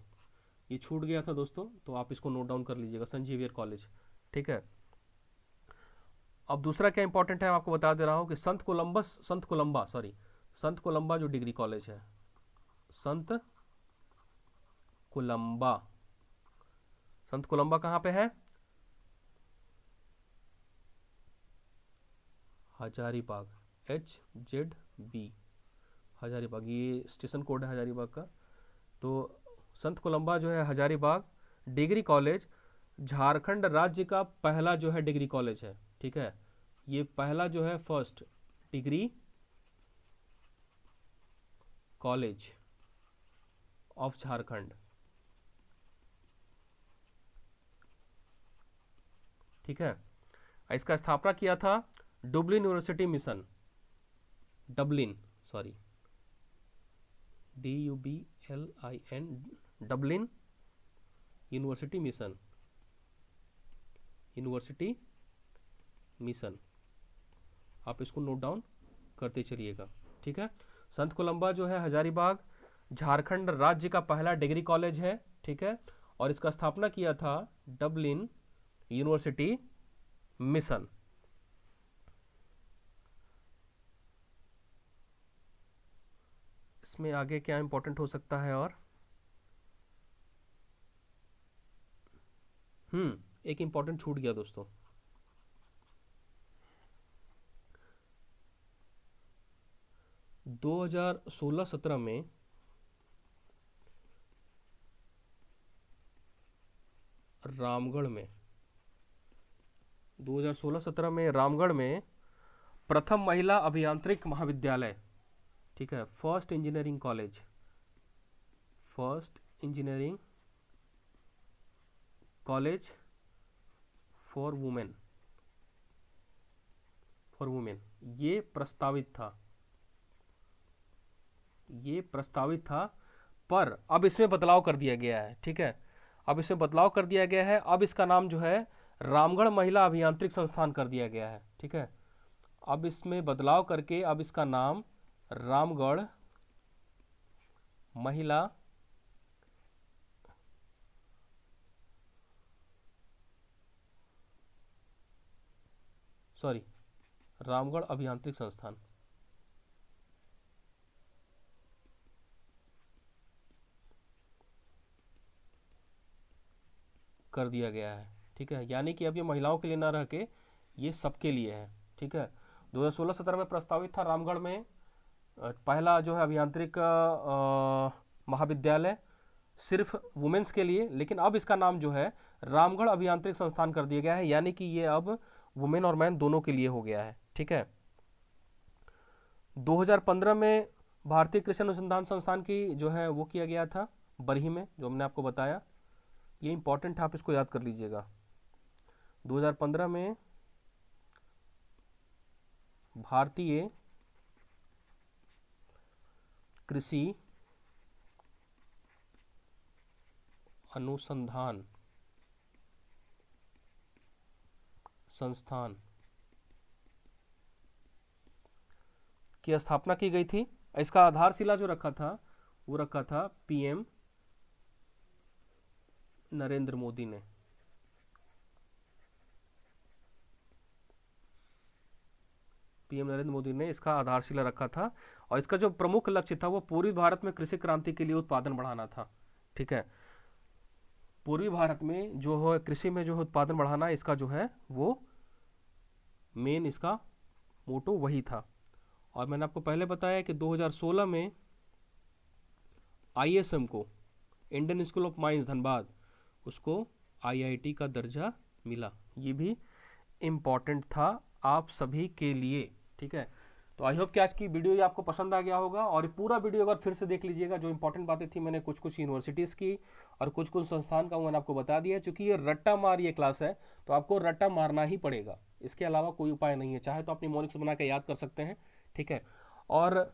ये छूट गया था दोस्तों, तो आप इसको नोट डाउन कर लीजिएगा, संत जेवियर कॉलेज। ठीक है, अब दूसरा क्या इंपॉर्टेंट है आपको बता दे रहा हूँ कि संत कोलंबा जो डिग्री कॉलेज है, संत कोलंबा, संत कोलंबा कहाँ पे है? हजारीबाग, HZB, हजारीबाग, ये स्टेशन कोड है हजारीबाग का। तो संत कोलंबा जो है हजारीबाग डिग्री कॉलेज झारखंड राज्य का पहला जो है डिग्री कॉलेज है। ठीक है, ये पहला जो है first degree college of Jharkhand. ठीक है, इसका स्थापना किया था Dublin university mission, Dublin, sorry, DUBLIN, Dublin university mission, आप इसको नोट डाउन करते चलिएगा। ठीक है, संत कोलंबा जो है हजारीबाग झारखंड राज्य का पहला डिग्री कॉलेज है। ठीक है, और इसका स्थापना किया था डबलिन यूनिवर्सिटी मिशन। इसमें आगे क्या इंपॉर्टेंट हो सकता है? और एक इंपॉर्टेंट छूट गया दोस्तों, 2016-17 में रामगढ़ में 2016-17 में रामगढ़ में प्रथम महिला अभियांत्रिक महाविद्यालय, ठीक है, first engineering college for women, ये प्रस्तावित था, पर अब इसमें बदलाव कर दिया गया है। ठीक है, अब इसमें बदलाव कर दिया गया है, अब इसका नाम जो है रामगढ़ महिला अभियांत्रिक संस्थान कर दिया गया है। ठीक है, अब इसमें बदलाव करके अब इसका नाम रामगढ़ महिला रामगढ़ अभियांत्रिक संस्थान, कर दिया गया है। ठीक है, यानी कि अब ये महिलाओं के लिए ना रह के ये सबके लिए है। ठीक है, 2016-17 में प्रस्तावित था रामगढ़ में पहला जो है अभियांत्रिक महाविद्यालय सिर्फ वुमेन्स के लिए, लेकिन अब इसका नाम जो है रामगढ़ अभियांत्रिक संस्थान कर दिया गया है, यानी कि ये अब वुमेन और मैन दोनों के लिए हो गया है। ठीक है, 2015 में भारतीय कृषि अनुसंधान संस्थान की जो है वो किया गया था बरही में, जो हमने आपको बताया। ये इंपॉर्टेंट है, आप इसको याद कर लीजिएगा। 2015 में भारतीय कृषि अनुसंधान संस्थान की स्थापना की गई थी। इसका आधारशिला जो रखा था वो रखा था पीएम नरेंद्र मोदी ने। पीएम नरेंद्र मोदी ने इसका आधारशिला रखा था, और इसका जो प्रमुख लक्ष्य था वो पूर्वी भारत में कृषि क्रांति के लिए उत्पादन बढ़ाना था। ठीक है, पूर्वी भारत में जो है कृषि में जो है उत्पादन बढ़ाना, इसका जो है वो मेन इसका मोटो वही था। और मैंने आपको पहले बताया कि 2016 में आईएसएम को, Indian school of mines Dhanbad, उसको आईआईटी का दर्जा मिला। ये भी इम्पॉर्टेंट था आप सभी के लिए। ठीक है, तो आई होप कि आज की वीडियो ये आपको पसंद आ गया होगा, और पूरा वीडियो एक बार फिर से देख लीजिएगा। जो इंपॉर्टेंट बातें थी मैंने कुछ कुछ यूनिवर्सिटीज़ की और कुछ कुछ संस्थान का मैंने आपको बता दिया। चूंकि ये रट्टा मार ये क्लास है, तो आपको रट्टा मारना ही पड़ेगा, इसके अलावा कोई उपाय नहीं है। चाहे तो अपनी मॉनिक्स बना के याद कर सकते हैं। ठीक है, और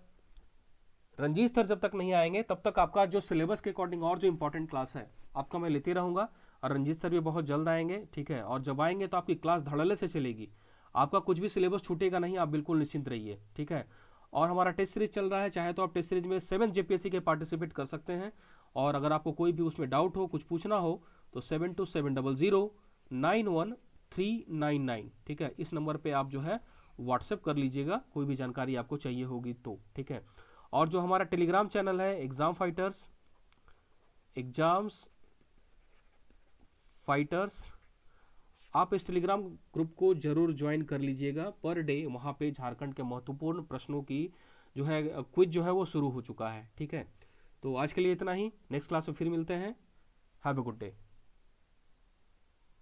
रंजीत सर जब तक नहीं आएंगे तब तक आपका जो सिलेबस के अकॉर्डिंग और जो इंपॉर्टेंट क्लास है आपका मैं लेते रहूँगा, और रंजीत सर भी बहुत जल्द आएंगे। ठीक है, और जब आएंगे तो आपकी क्लास धड़ल्ले से चलेगी, आपका कुछ भी सिलेबस छूटेगा नहीं, आप बिल्कुल निश्चिंत रहिए। ठीक है, और हमारा टेस्ट सीरीज चल रहा है, चाहे तो आप टेस्ट सीरीज में 7 जेपीएससी के पार्टिसिपेट कर सकते हैं। और अगर आपको कोई भी उसमें डाउट हो, कुछ पूछना हो, तो 7270091399, ठीक है, इस नंबर पे आप जो है व्हाट्सएप कर लीजिएगा, कोई भी जानकारी आपको चाहिए होगी तो। ठीक है, और जो हमारा टेलीग्राम चैनल है एग्जाम फाइटर्स, आप इस टेलीग्राम ग्रुप को जरूर ज्वाइन कर लीजिएगा। पर डे वहाँ पे झारखंड के महत्वपूर्ण प्रश्नों की जो है क्विज जो है वो शुरू हो चुका है। ठीक है, तो आज के लिए इतना ही, नेक्स्ट क्लास में फिर मिलते हैं। Have a good day.